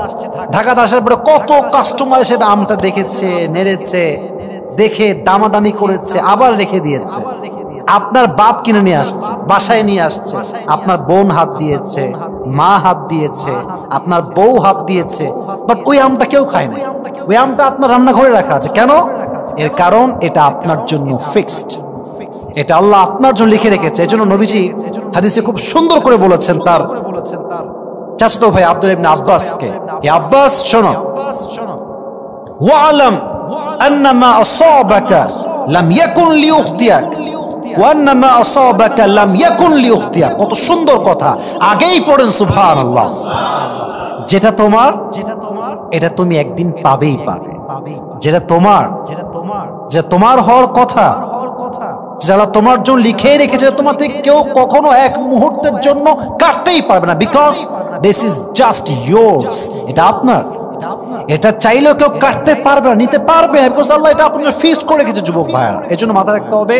ঢাকাতে আসার পরে কত কাস্টমার সেটা আমটা দেখেছে, নেড়েছে, দেখে দামাদামি করেছে, আবার রেখে দিয়েছে। আপনার বাপ কিনে নিয়ে আসছে, বাসায় নিয়ে আসছে, আপনার বোন হাত দিয়েছে, মা হাত দিয়েছে, আপনার বউ হাত দিয়েছে, বাট ওই আমটা কেউ খায় না। ওই আমটা আপনার রান্নাঘরে রাখা আছে। কেন? এর কারণ এটা আপনার জন্য ফিক্সড, এটা আল্লাহ আপনার জন্য লিখে রেখেছে। এজন্য নবীজি হাদিসে খুব সুন্দর করে বলেছেন তার চাচাতো ভাই আব্দুল্লাহ ইবনে আব্বাসকে, ইয়া আব্বাস শোনো, ওয়ালাম আন্না মা আসাবাকা লাম ইয়াকুন লিউখতিয়াক ওয়া আন্না মা আসাবাকা লাম ইয়াকুন লিউখতিয়াক। কত সুন্দর কথা, আগেই পড়েন সুবহানাল্লাহ। যেটা তোমার এটা তুমি একদিন পাবেই পাবে, যেটা তোমার যে তোমার হওয়ার কথা, যারা তোমার জন্য লিখে রেখেছে, তোমার থেকে কেউ কখনো এক মুহূর্তের জন্য কাটতেই পারবে না, because this is just yours. এটা আপনার, এটা চাইলেও কেউ কাটতে পারবে না, নিতে পারবে না, বিকজ আল্লাহ এটা আপনার ফিক্সড করে রেখেছে। যুবক ভাইরা, এই জন্য মাথায় রাখতে হবে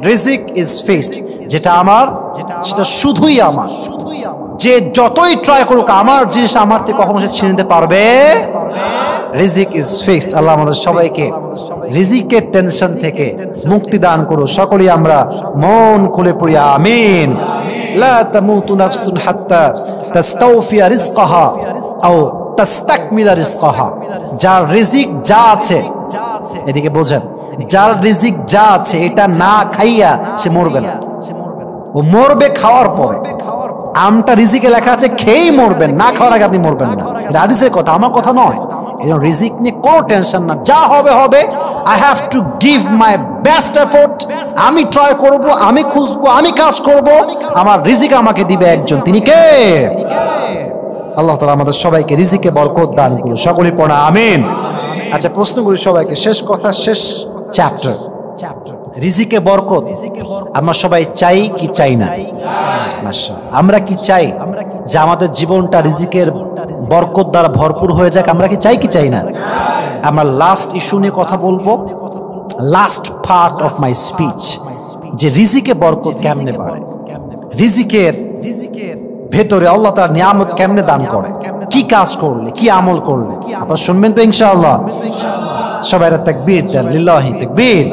রিজিক ইজ ফিক্সড। যেটা আমার সেটা শুধুই আমার। যে যতই ট্রাই করুক আমার জিনিস আমার থেকে কখনো সে ছিনে নিতে পারবে। রিজিক ইজ ফিক্সড। আল্লাহ আমাদের সবাইকে রিজিকের টেনশন থেকে মুক্তি দান করুন। সকলেই আমরা মন খুলে পড়ি আমিন। লা তামুতু নাফসুন হাত্তা তাস্তাওফিয়া রিজকাহা আও তাস্তাকমিলা রিজকাহা। যার রিজিক যা আছে, এদিকে বোঝেন, যার রিজিক যা আছে এটা না খাইয়া সে মরবে না, ও মরবে খাওয়ার পরে। আমটা রিজিকে লেখা আছে খেয়েই মরবেন, না খাওয়ার আগে আপনি মরবেন না। এটা হাদিসের কথা, আমার কথা নয়। রিজিক নিয়ে কোনো টেনশন না, যা হবে হবে। I have to give my best effort. আমি ট্রাই করব, আমি খুঁজবো, আমি কাজ করব, আমার রিজিক আমাকে দিবে একজন। তিনি কে? আল্লাহ তাআলা আমাদের সবাইকে রিজিকে বরকত দান করুন। সকলেই পড়া আমিন। আচ্ছা, প্রশ্ন করি সবাইকে, শেষ কথা, শেষ চ্যাপ্টার, রিজিকে বরকত আমরা সবাই চাই কি চাই না? আমরা কি চাই যে আমাদের জীবনটা রিজিকের বরকত দ্বারা ভরপুর হয়ে যাক? আমরা কি চাই কি চাই না? আমরা লাস্ট ইস্যু নিয়ে কথা বলবো, last part of my speech, যে রিজিকে বরকত কেমনে বাড়ে, রিজিকের ভেতরে আল্লাহ তার নিয়ামত কেমনে দান করে, কি কাজ করলে, কি আমল করলে। আপনারা শুনবেন তো ইনশাআল্লাহ? সবাই তাকবীর দেন, লিল্লাহি তাকবীর।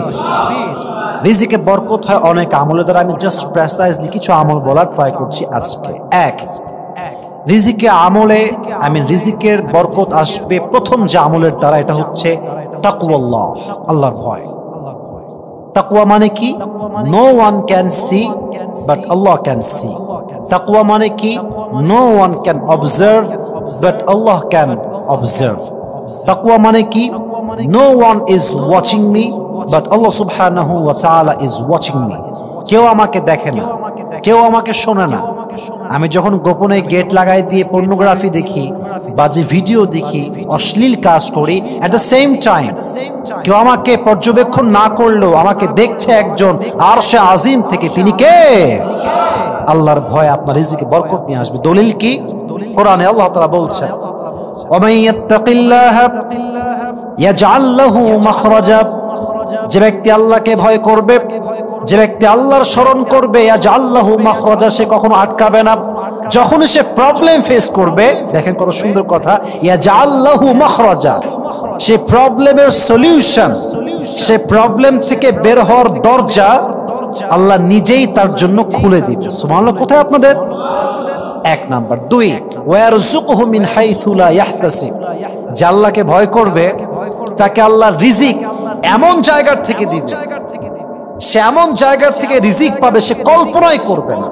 রিজিকে বরকত হয় অনেক আমলের দ্বারা। আমি জাস্ট প্রেসাইজলি কিছু আমল বলার ট্রাই করছি আজকে। এক, রিজিকে আমলে রিজিকের বরকত আসবে প্রথম যে আমলের দ্বারা, এটা হচ্ছে তাকওয়াল্লাহ, আল্লাহর ভয়। তাকওয়া মানে কি? No one can see but Allah can see. তাকওয়া মানে কি? No one can observe but Allah can observe. তাকওয়া মানে কি? No one is watching me but Allah সুবহানাহু ওয়া তাআলা ইজ ওয়াচিং মি। কেউ আমাকে দেখে না, কেউ আমাকে শোনে না। আমি যখন গোপনে গেট লাগাই দিয়ে পর্নোগ্রাফি দেখি, বাজে ভিডিও দেখি, অশ্লীল কাজ করি, এট দ্য সেম টাইম কেউ আমাকে পর্যবেক্ষণ না করলেও আমাকে দেখছে একজন আরশে আজিম থেকে। তিনি কে? আল্লাহর ভয় আপনার রিজিকে বরকত নিয়ে আসবে। দলিল কি? কোরআনে আল্লাহ তাআলা বলছেন, ওয়া মান ইয়াত্তাকিল্লাহা ইয়াজআল লাহু মাখরাজা, যে ব্যক্তি আল্লাহকে ভয় করবে, যে ব্যক্তি আল্লাহর স্মরণ করবে, ইয়াজআল লাহু মাখরাজা, সে কখনো আটকাবে না। যখন সে প্রবলেম ফেস করবে, দেখেন কত সুন্দর কথা, ইয়াজআল লাহু মাখরাজা, সে প্রবলেমের সলিউশন, সে প্রবলেম থেকে বের হওয়ার দরজা আল্লাহ নিজেই তার জন্য খুলে দিবে। সুবহানাল্লাহ। কোথায় আপনাদের? এক নাম্বার। দুই, ওয়ারযুকহু মিন হাইথু লা ইয়াহতাসিব, যে আল্লাহকে ভয় করবে তাকে আল্লাহ রিজিক এমন জায়গা থেকে দিবে, সে এমন জায়গা থেকে রিজিক পাবে সে কল্পনাই করবে না।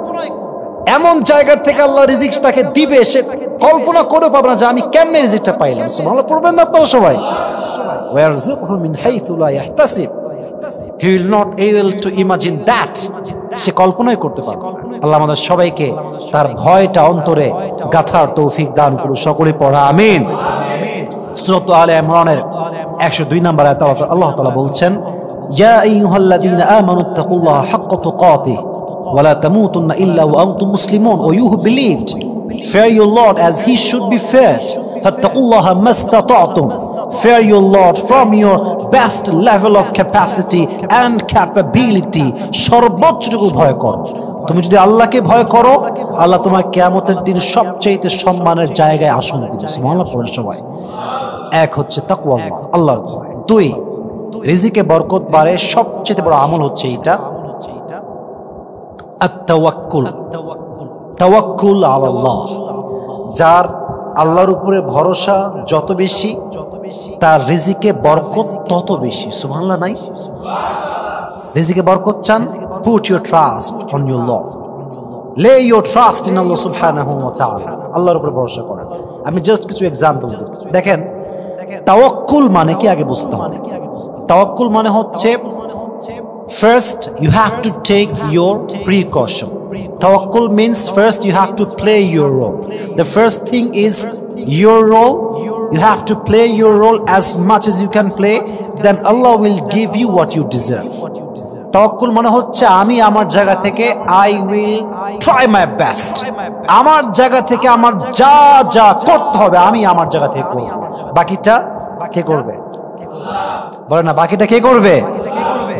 এমন জায়গা থেকে আল্লাহ রিজিক তাকে দিবে, সে কল্পনা করে পাবে না যে আমি কেমনে রিজিকটা পাইলাম। সুবহানাল্লাহ পড়বেন না আপনারা সবাই? ওয়ারযুকহু মিন হাইথু লা ইয়াহতাসিব, he will not able to imagine that, সে কল্পনাই করতে পারবে না। আল্লাহ আমাদের সবাইকে তার ভয়টা অন্তরে গাথার তৌফিক দান করুন। সকলে পড়া আমিন। সূরা আলে ইমরানের 102 নম্বর আয়াতে আল্লাহ তাআলা বলছেন, ইয়া আইয়ুহাল্লাযীনা আমানুত্তাকুল্লাহা হাক্কা তুকাতিহি ওয়া লা তামুতুন্না ইল্লা ওয়া আনতুম মুসলিমুন, ও you who believed, fear your Lord as he should be feared, fattaqullaha mastata'tum, fear your Lord from your best level of capacity and capability, সর্বোচ্চটুকু ভয় করো। তুমি যদি আল্লাহকে ভয় করো, আল্লাহ তোমার কিয়ামতের দিন সবচেয়ে সম্মানের জায়গায় আসন দিবে। সুবহানাল্লাহ পড়ে সবাই। এক হচ্ছে তাকওয়াল্লাহ, আল্লাহর ভয়। দুই, রিজিকে বরকত বাড়ে সবচেয়ে বড় আমল হচ্ছে এটা আত-তাওয়াক্কুল, তাওয়াক্কুল আলাল্লাহ। যার আল্লাহর উপরে ভরসা যত বেশি, তার রিজিকে বরকত তত বেশি। সুবহানাল্লাহ নাই? রিজিকে বরকত চান? Put your trust on your Lord, লে ইউর ট্রাস্ট ইন আল্লাহ সুবহানাহু ওয়া তাআলা, আল্লাহর উপরে ভরসা করেন। আমি জাস্ট কিছু এক্সাম্পল দিই। দেখেন, তাওয়াক্কুল মানে কি আগে বুঝতে হবে। তাওয়াক্কুল মানে হচ্ছে first you have to take your precaution. Tawakkul means first you have to play your role. The first thing is your role. You have to play your role as much as you can play, then Allah will give you what you deserve. তাওয়াক্কুল মানে হচ্ছে আমি আমার জায়গা থেকে I will try my best, আমার জায়গা থেকে আমার যা যা করতে হবে আমি আমার জায়গা থেকে করব। বাকিটা কে করবে? বলেন না, বাকিটা কে করবে?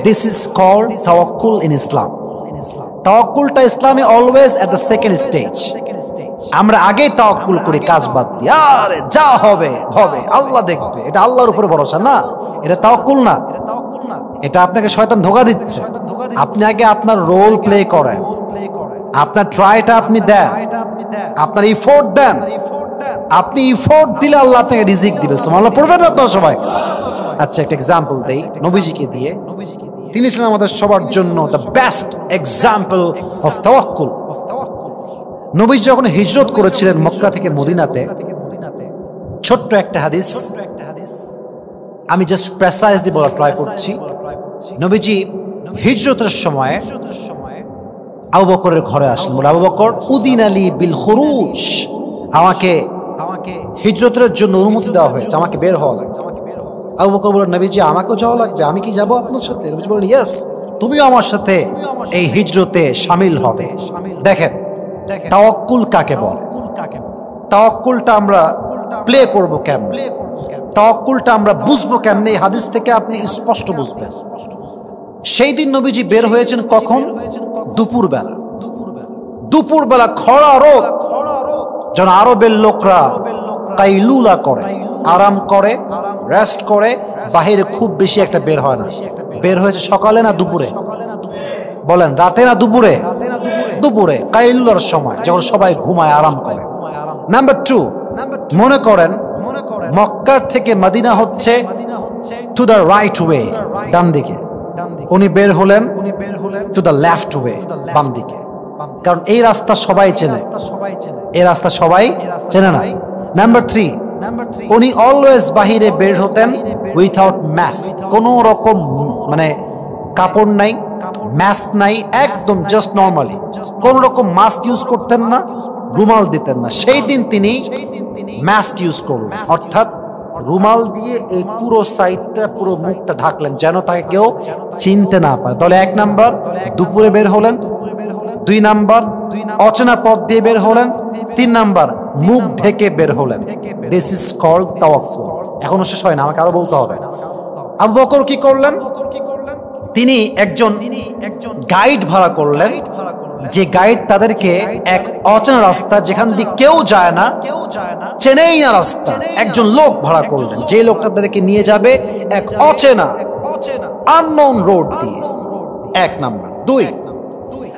This is called tawakkul in Islam. তাওয়াক্কুলটা ইসলামে always at the second stage. আমরা আগে তাওয়াক্কুল করি কাজ বাদ দিয়ে, আরে যা হবে হবে, আল্লাহ দেখবে। এটা আল্লাহর উপরে ভরসা না, এটা তাওয়াক্কুল না। এটা আপনাকে শয়তান ধোঁকা দিচ্ছে। আপনি আগে আপনার রোল প্লে করেন, আপনার ট্রাইটা আপনি দেন, আপনার ইফোর্ট দেন। আপনি ইফোর্ট দিলে আল্লাহ আপনাকে রিজিক দিবে। সুবহানাল্লাহ পড়বেন না তো সবাই? আচ্ছা, একটা এক্সাম্পল দেই নবীজিকে দিয়ে। তিনি ছিলেন আমাদের সবার জন্য দ্য বেস্ট এক্সাম্পল অফ তাওয়াক্কুল। নবীজি যখন হিজরত করেছিলেন মক্কা থেকে মদিনাতে, ছোট্ট একটা হাদিস আমি জাস্ট প্রেসাইজলি বলার ট্রাই করছি। নবীজি হিজরতের সময় আবু বকরের ঘরে আসলেন। বলে, আবু বকর, উদিন আলী বিল খুরুজ, আমাকে হিজরতের জন্য অনুমতি দেওয়া হয়েছে, আমাকে বের হওয়া লাগবে। আবু বকর বলেন, নবীজি আমাকেও যাওয়া লাগবে, আমি কি যাবো আপনার সাথে? নবীজি বলেন, ইয়েস, তুমিও আমার সাথে এই হিজরতে শামিল হবে। দেখেন তাওয়াক্কুল কাকে বলে, তাওয়াক্কুলটা আমরা প্লে করব কেমনে, তাওয়াক্কুলটা আমরা বুঝবো কেমনে, এই হাদিস থেকে আপনি স্পষ্ট বুঝবেন। সেই দিন নবীজি বের হয়েছেন কখন? দুপুরবেলা। দুপুরবেলা খরা রোদ, যেন আরবের লোকরা কাইলুলা করে, আরাম করে, রেস্ট করে, বাহিরে খুব বেশি একটা বের হয় না। বের হয়েছে সকালে না দুপুরে? বলেন, রাতে না দুপুরে? দুপুরে, কাইলুলার সময়, যখন সবাই ঘুমায়, আরাম করে। নাম্বার টু, মনে করেন মক্কার থেকে মদিনা হচ্ছে টু দ্য রাইট ওয়ে, ডান দিকে। উনি বের হলেন টু দ্য লেফট ওয়ে, বাম দিকে। কারণ এই রাস্তা সবাই চেনে, এই রাস্তা সবাই চেনে না। নাম্বার থ্রি, উনি অলওয়েজ বাহিরে বের হতেন উইথাউট মাস্ক, কোনো রকম মানে কাপড় নাই, মাস্ক নাই, একদম জাস্ট নর্মালি, কোন রকম মাস্ক ইউজ করতেন না, রুমাল দিতেন না। সেই দিন তিনি মাস্ক ইউজ করলেন, অর্থাৎ রুমাল দিয়ে এই পুরো সাইডটা, পুরো মুখটা ঢাকলেন যেন তাকে কেউ চিনতে না পারে। তাহলে এক নাম্বার দুপুরে বের হলেন, দুই নাম্বার অচেনা পথ দিয়ে বের হলেন, তিন নাম্বার মুখ ঢেকে বের হলেন। দিস ইজ কল্ড তাওয়াক্কুল। এখনো শেষ হয় না, আমাকে আরো বলতে হবে। আবু বকর কি করলেন? তিনি একজন গাইড ভাড়া করলেন, যে গাইড তাদেরকে এক অচেনা রাস্তা, যেখান দিয়ে কেউ যায় না, চেনেই না রাস্তা, একজন লোক ভাড়া করলেন, যে লোকটা তাদেরকে নিয়ে যাবে এক অচেনা আননোন রোড দিয়ে। এক নাম্বার। দুই,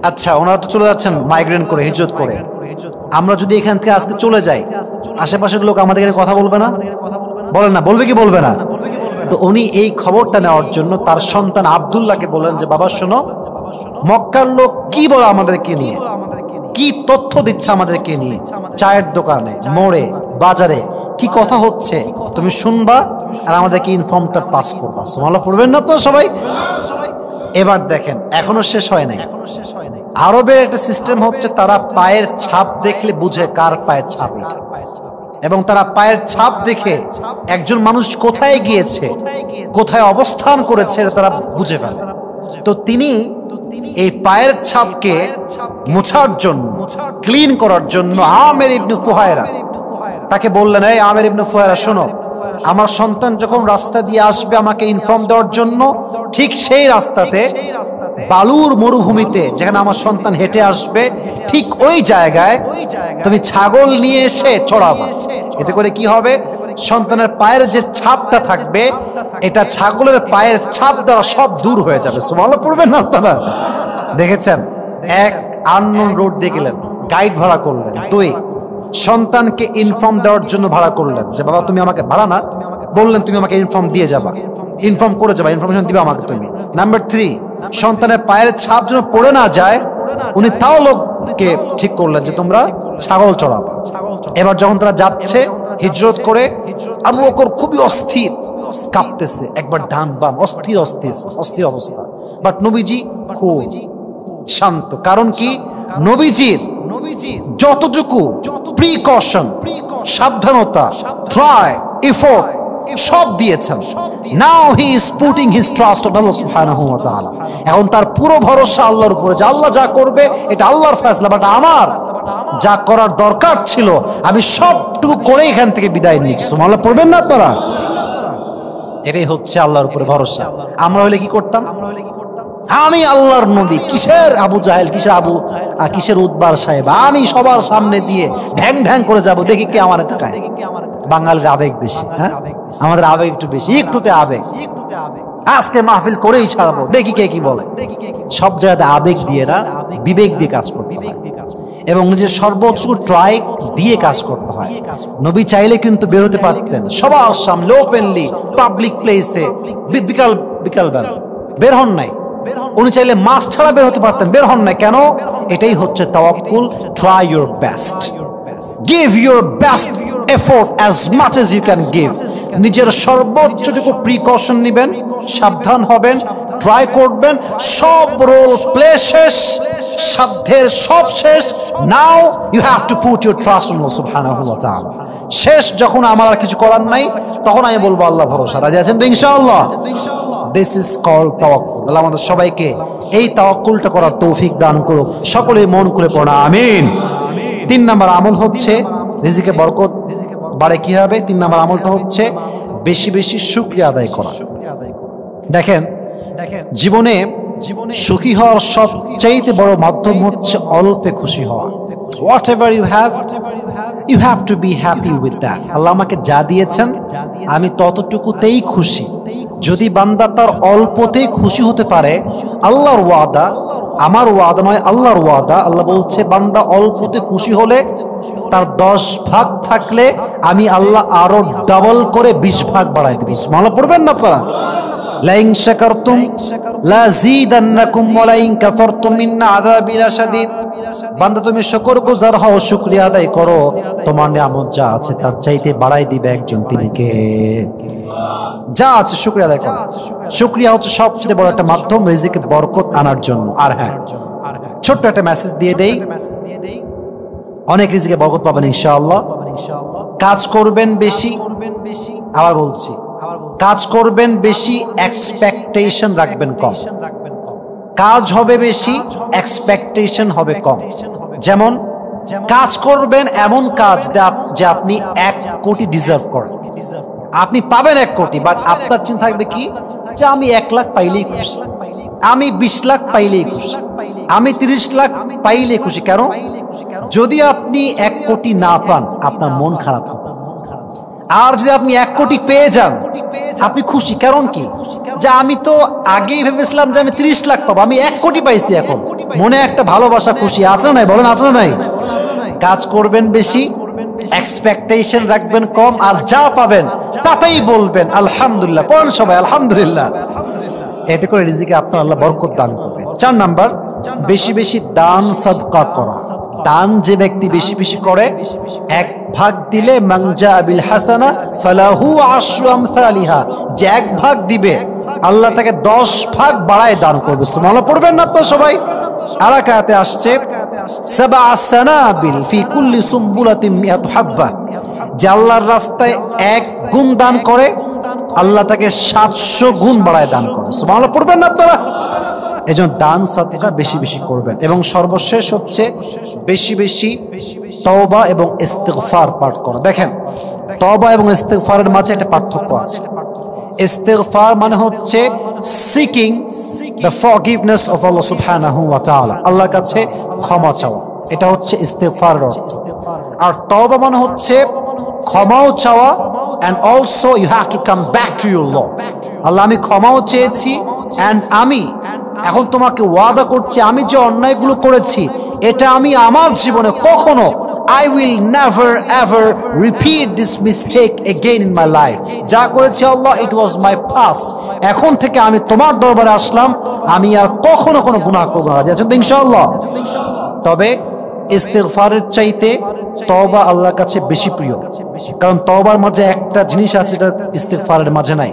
আচ্ছা ওনারা তো চলে যাচ্ছেন মাইগ্রেন্ট করে, হিজরত করে, আমরা যদি এখান থেকে আজকে চলে যাই, আশেপাশের লোক আমাদের কথা বলবে না? বলেন না, বলবে কি বলবে না? তো উনি এই খবরটা নেওয়ার জন্য তার সন্তান আব্দুল্লাহকে বললেন যে বাবা শোনো, মক্কার লোক কি বলে আমাদেরকে নিয়ে, কি তথ্য দিচ্ছে আমাদেরকে নিয়ে, চায়ের দোকানে, মোড়ে, বাজারে কি কথা হচ্ছে, তুমি শুনবা আর আমাদেরকে ইনফর্মটা পাস করবা। সুবহানাল্লাহ পড়বেন না তো সবাই? এবার দেখেন, এখনো শেষ হয় নাই। আরবের একটা সিস্টেম হচ্ছে, তারা পায়ের ছাপ দেখলে বুঝে কার পায়ের ছাপ এটা, এবং তারা পায়ের ছাপ দেখে একজন মানুষ কোথায় গিয়েছে, কোথায় অবস্থান করেছে এটা তারা বুঝে ফেলে। তো তিনি এই পায়ের ছাপকে মোছার জন্য, ক্লিন করার জন্য আমের ইবনে ফুহায়রা তাকে বললেন, এই আমের ইবনে ফুহায়রা শোনো, আমার সন্তান যখন রাস্তা দিয়ে আসবে আমাকে ইনফর্ম দেওয়ার জন্য, ঠিক সেই রাস্তাতে বালুর মরুভূমিতে যেখানে আমার সন্তান হেঁটে আসবে, ঠিক ওই জায়গায় তুমি ছাগল নিয়ে এসে চড়াবা। এতে করে কি হবে, সন্তানের পায়ের যে ছাপটা থাকবে, এটা ছাগলের পায়ের ছাপ দ্বারা সব দূর হয়ে যাবে। সুবহানাল্লাহ পড়বেন না আপনারা? দেখেছেন, এক আননোন রোড দিয়ে গেলেন, গাইড ভাড়া করলেন। দুই, সন্তানকে ইনফর্ম দেওয়ার জন্য ভাড়া করলেন, যে বাবা তুমি আমাকে ভাড়া না, বললেন তুমি আমাকে ইনফর্ম দিয়ে যাবা, ইনফর্ম করে যাবা, ইনফরমেশন দিবে আমাকে তুমি। নাম্বার থ্রি, সন্তানের পায়ের ছাপ যেন পড়ে না যায়, উনি তাও লোককে ঠিক করলেন যে তোমরা ছাগল চড়াবা। এবার যখন তারা যাচ্ছে হিজরত করে, আবু বকর খুবই অস্থির, কাঁপতেছে, একবার ডান বাম, অস্থির অস্থির অস্থির অবস্থা। বাট নবীজি খুব শান্ত। কারণ কি, নবীজির যতটুকু প্রিকশন, সাবধানতা, ট্রাই, এফোর্ট সব দিয়েছেন। Now he is putting his trust on Allah সুবহানাহু ওয়া তাআলা। এখন তার পুরো ভরসা আল্লাহর উপরে, যে আল্লাহ যা করবে এটা আল্লাহর ফয়সালা, বাট আমার যা করার দরকার ছিল আমি সবটুকু করে এখান থেকে বিদায় নিয়েছি। সুবহানাল্লাহ পড়বেন না আপনারা? এটাই হচ্ছে আল্লাহর উপরে ভরসা। আমরা হলে কি করতাম? আমি আল্লাহর নবী, কিসের আবু জাহেল, কিসের উদ্বার সাহেব, আমি সবার সামনে দিয়ে ঢ্যাং ঢ্যাং করে যাব, দেখি কে আমার টাকায়। বাঙালির আবেগ বেশি, হ্যাঁ আমাদের আবেগ একটু বেশি, একটুতে আবেগ, আজকে মাহফিল করেই ছাড়বো, দেখি কে কি বলে। সব জায়গাতে আবেগ দিয়ে না, বিবেক দিয়ে কাজ করতে হয় এবং নিজের সর্বোচ্চ ট্রাই দিয়ে কাজ করতে হয়। নবী চাইলে কিন্তু বের হতে পারতেন সবার সামনে, ওপেনলি, পাবলিক প্লেসে, বিকাল বেলা, বের হন নাই। উনি চাইলে মাস ছাড়া বের হতে পারতেন, বের হন নাই। কেন? এটাই হচ্ছে তাওয়াক্কুল। Try your best, give your best effort as much as you can give. নিজের সর্বোচ্চটুকু প্রিকশন নেবেন, সাবধান হবেন, ট্রাই করবেন, সব রোল প্লে শেষ, সাধ্যের সব শেষ। Now you have to put your trust on Allah সুবহানাহু ওয়া তাআলা। শেষ যখন আমার আর কিছু করার নাই, তখন আমি বলবো আল্লাহ ভরসা। রাজি আছেন তো ইনশাআল্লাহ? দিস ইজ কল্ড তাওয়াক্কুল। আল্লাহ আমাদের সবাইকে এই তাওয়াক্কুলটা করার তৌফিক দান করুক। সকলে মন খুলে পড়া আমিন। 3 নম্বর আমল হচ্ছে রিজিকে বরকত বাড়ে কিভাবে? 3 নম্বর আমলটা হচ্ছে বেশি বেশি শুকরিয়া আদায় করা। দেখেন, জীবনে সুখী হওয়ার সবচাইতে বড় মাধ্যম হচ্ছে অল্পে খুশি হওয়া। Whatever you have to be happy with that. আল্লাহ আমাকে যা দিয়েছেন আমি ততটুকুতেই খুশি। যদি বান্দা তার অল্পতেই খুশি হতে পারে, আল্লাহর ওয়াদা, আমার ওয়াদা নয়, আল্লাহর ওয়াদা। আল্লাহ বলছে বান্দা অল্পতে খুশি হলে, তার 10 ভাগ থাকলে আমি আল্লাহ আরো ডাবল করে 20 ভাগ বাড়াই দেব। সুবহানাল্লাহ পড়বেন না আপনারা? লাইন শাকারতুম লাযীদান্নাকুম ওয়া লাইন কাফারতুম ইন্না আযাবি লাশাদীদ। বান্দা তুমি শুকরগুজার হও, শুকরিয়া আদায় করো, তোমার নিয়ামত যা আছে তার চাইতে বাড়াই দিবে একজন, তিনি কে? যা আছে শুকরিয়া আদায় করো। শুকরিয়া হচ্ছে সবচেয়ে বড় একটা মাধ্যম রিজিকে বরকত আনার জন্য। আর হ্যাঁ, ছোট্ট একটা মেসেজ দিয়ে দেই, অনেক রিজিকে বরকত পাবেন ইনশাআল্লাহ। কাজ করবেন বেশি, আবার বলছি, কাজ করবেন বেশি, এক্সপেকটেশন রাখবেন কম। কাজ হবে বেশি, এক্সপেকটেশন হবে কম। যেমন কাজ করবেন এমন কাজ যে আপনি 1 কোটি ডিজার্ভ করেন, আপনি পাবেন 1 কোটি, বাট আপনার চিন্তা থাকবে কি যে আমি 1 লাখ পাইলেই খুশি, আমি 20 লাখ পাইলেই খুশি, আমি 30 লাখ পাইলেই খুশি। কেন? যদি আপনি 1 কোটি না পান আপনার মন খারাপ হবে, আর যদি আপনি 1 কোটি পেয়ে যান আপনি খুশি। কারণ কি? যে আমি তো আগেই ভেবেছিলাম যে আমি 30 লাখ পাবো, আমি 1 কোটি পাইছি, এখন মনে একটা ভালোবাসা খুশি আছে না নাই? বলেন আছে না নাই? কাজ করবেন বেশি, এক্সপেকটেশন রাখবেন কম, আর যা পাবেন তাতেই বলবেন আলহামদুলিল্লাহ। পড়েন সবাই আলহামদুলিল্লাহ। এতে করে রিজিকে আপনার আল্লাহ বরকত দান করবে। 4 নাম্বার, বেশি বেশি দান সাদকা করা। দান যে ব্যক্তি বেশি বেশি করে, 1 ভাগ দিলে মান জা বিল হাসানা ফালাহু আশরু আমসালিহা, যে 1 ভাগ দিবে আল্লাহ তাকে 10 ভাগ বাড়ায় দান করবে। সুবহানাল্লাহ পড়বেন না আপনারা সবাই? আর এক আয়াতে আসছে সাবআ সানাবিল ফি কুল্লি সুমবুলাতিন মিআতু হাব্বা, যে আল্লাহর রাস্তায় 1 গুণ দান করে আল্লাহ তাকে 700 গুণ বাড়ায় দান করে। সুবহানাল্লাহ পড়বেন না আপনারা? এজন্য দান সাদকা বেশি বেশি করবেন। এবং সর্বশেষ হচ্ছে বেশি বেশি তওবা এবং ইস্তিগফার পাঠ করা। দেখেন, তওবা এবং ইস্তিগফারের মাঝে একটা পার্থক্য আছে। ইস্তিগফার মানে হচ্ছে সিকিং দ্য ফরগিভনেস অফ আল্লাহ সুবহানাহু ওয়া তাআলা, আল্লাহর কাছে ক্ষমা চাওয়া, এটা হচ্ছে ইস্তিগফারের অর্থ। আর তওবা মানে হচ্ছে ক্ষমাও চাওয়া, and also you have to come back to your Lord. আল্লাহ আমি ক্ষমাও চেয়েছি, and আমি এখন তোমাকে ওয়াদা করছি আমি যে অন্যায়গুলো করেছি এটা আমি আমার জীবনে কখনো I will never ever repeat this mistake again in my life. যা করেছি আল্লাহ, it was my past. এখন থেকে আমি তোমার দরবারে আসলাম, আমি আর কখনো কোনো গুনাহ করব না, যাচ্ছেন তো ইনশাআল্লাহ? তবে ইস্তিগফারের চাইতে তওবা আল্লাহর কাছে বেশি প্রিয়, কারণ তওবার মাঝে একটা জিনিস আছে যেটা ইস্তিগফারের মাঝে নাই।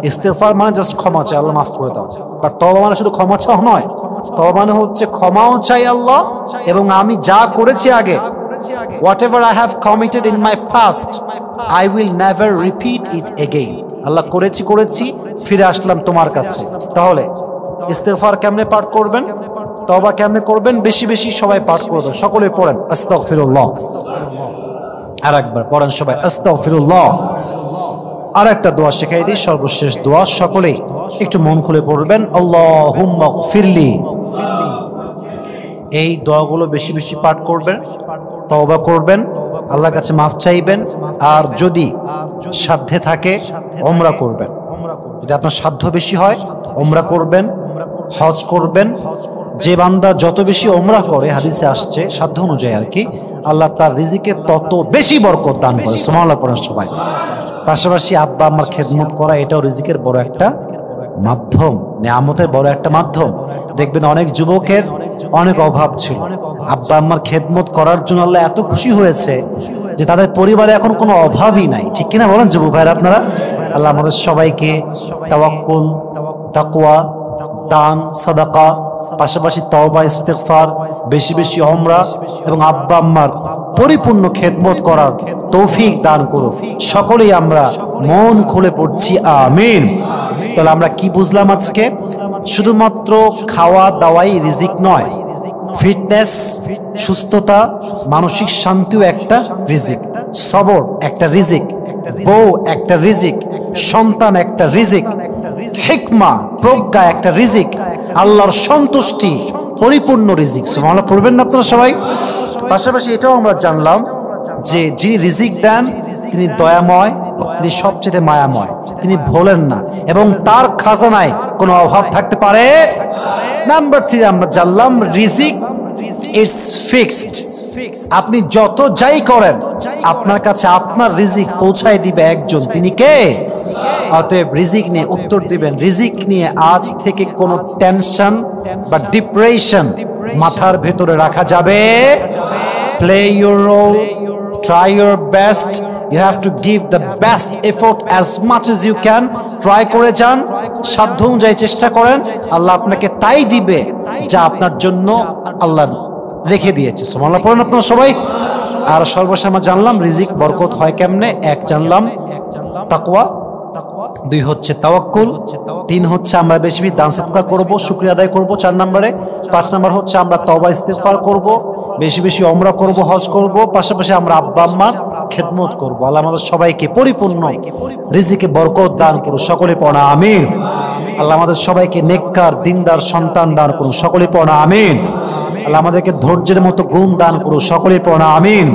ইস্তিগফার মানে জাস্ট ক্ষমা চাই, আল্লাহ মাফ করে দাও, বাট তওবা মানে শুধু ক্ষমা চাওয়া নয়। তওবা মানে হচ্ছে ক্ষমাও চাই আল্লাহ, এবং আমি যা করেছি আগে, whatever I have committed in my past, I will never repeat it again. আল্লাহ করেছি ফিরে আসলাম তোমার কাছে। তাহলে ইস্তিগফার কেমনে পাঠ করবেন, তওবা কেমনে করবেন? বেশি বেশি সবাই পাঠ করবেন, সকলে পড়েন আস্তাগফিরুল্লাহ। আরেকবার পড়েন সবাই আস্তাগফিরুল্লাহ। আর একটা দোয়া শেখাই দিই, সর্বশেষ দোয়া, সকলেই একটু মন খুলে পড়বেন আল্লাহুম্মা গফিরলি। এই দোয়াগুলো বেশি বেশি পাঠ করবেন, তওবা করবেন, আল্লাহর কাছে মাফ চাইবেন, আর যদি সাধ্যে থাকে উমরা করবেন। যদি আপনার সাধ্য বেশি হয় উমরা করবেন, হজ করবেন। যে বান্দা যত বেশি উমরা করে, হাদিসে আসছে সাধ্য অনুযায়ী আর কি, আল্লাহ তার রিজিকে তত বেশি বরকত দান করে। সুবহানাল্লাহ পড়েন সবাই। পাশাপাশি আব্বা আম্মার খেদমত করা, এটাও রিজিকের বড় একটা মাধ্যম, নিয়ামতের বড় একটা মাধ্যম। দেখবেন অনেক যুবকের অনেক অভাব ছিল, আব্বা আম্মার খেদমত করার জন্য আল্লাহ এত খুশি হয়েছে যে তাদের পরিবারে এখন কোনো অভাবই নাই। ঠিক কিনা বলেন যুবক ভাইরা আপনারা? আল্লাহ আমাদের সবাইকে তাওয়াক্কুল, তাকওয়া, দান, সাদাকা, পাশাপাশি তওবা, ইস্তিগফার, বেশি বেশি উমরা এবং আব্বা আম্মার পরিপূর্ণ খেদমত করার তৌফিক দান করুন। সকলেই আমরা মন খুলে পড়ছি আমিন। তাহলে আমরা কি বুঝলাম আজকে? শুধুমাত্র খাওয়া দাওয়াই রিজিক নয়, ফিটনেস, সুস্থতা, মানসিক শান্তিও একটা রিজিক, সবর একটা রিজিক, বউ একটা রিজিক, সন্তান একটা রিজিক, হিকমা, প্রজ্ঞা একটা রিজিক, আল্লাহর সন্তুষ্টি পরিপূর্ণ রিজিক। সুবহানাল্লাহ পড়বেন না আপনারা সবাই? পাশাপাশি এটাও আমরা জানলাম যে যিনি রিজিক দেন তিনি দয়াময়, তিনি সবচেয়ে মায়াময়, তিনি ভোলেন না, এবং তার খাজানায় কোনো অভাব থাকতে পারে। নাম্বার 3 আমরা জানলাম রিজিক ইজ ফিক্সড। আপনি যত যাই করেন আপনার কাছে আপনার রিজিক পৌঁছায় দিবে একজন, তিনি কে? অতএব রিজিক নিয়ে উত্তর দিবেন। রিজিক নিয়ে আজ থেকে কোনো টেনশন বা ডিপ্রেশন মাথার ভেতরে রাখা যাবে। Play your role, try your best, you have to give the best effort as much as you can. Try করে যান, সাধ্য অনুযায়ী চেষ্টা করেন, আল্লাহ আপনাকে তাই দিবে যা আপনার জন্য আল্লাহ রেখে দিয়েছে। সুবহানাল্লাহ পড়েন আপনারা সবাই। আর সর্বশেষ আমরা জানলাম রিজিক বরকত হয় কেমনে। 1 জানলাম তাকওয়া, 2 হচ্ছে তাওয়াক্কুল, 3 হচ্ছে আমরা বেশি বেশি দান সাদকা করব, শুকরিয়া আদায় করব 4 নম্বরে, 5 নম্বর হচ্ছে আমরা তওবা ইস্তিগফার করব, বেশি বেশি উমরা করব, হজ করব, পাশাপাশি আমরা আব্বা আম্মার খেদমত করব। আল্লাহ আমাদের সবাইকে পরিপূর্ণ রিজিকে বরকত দান করুন, সকলে পড়া আমিন। আল্লাহ আমাদের সবাইকে নেককার দিনদার সন্তান দান করুন, সকলে পড়া আমিন। আল্লাহ আমাদেরকে ধৈর্যের মতো গুণ দান করুন, সকলে পড়া আমিন।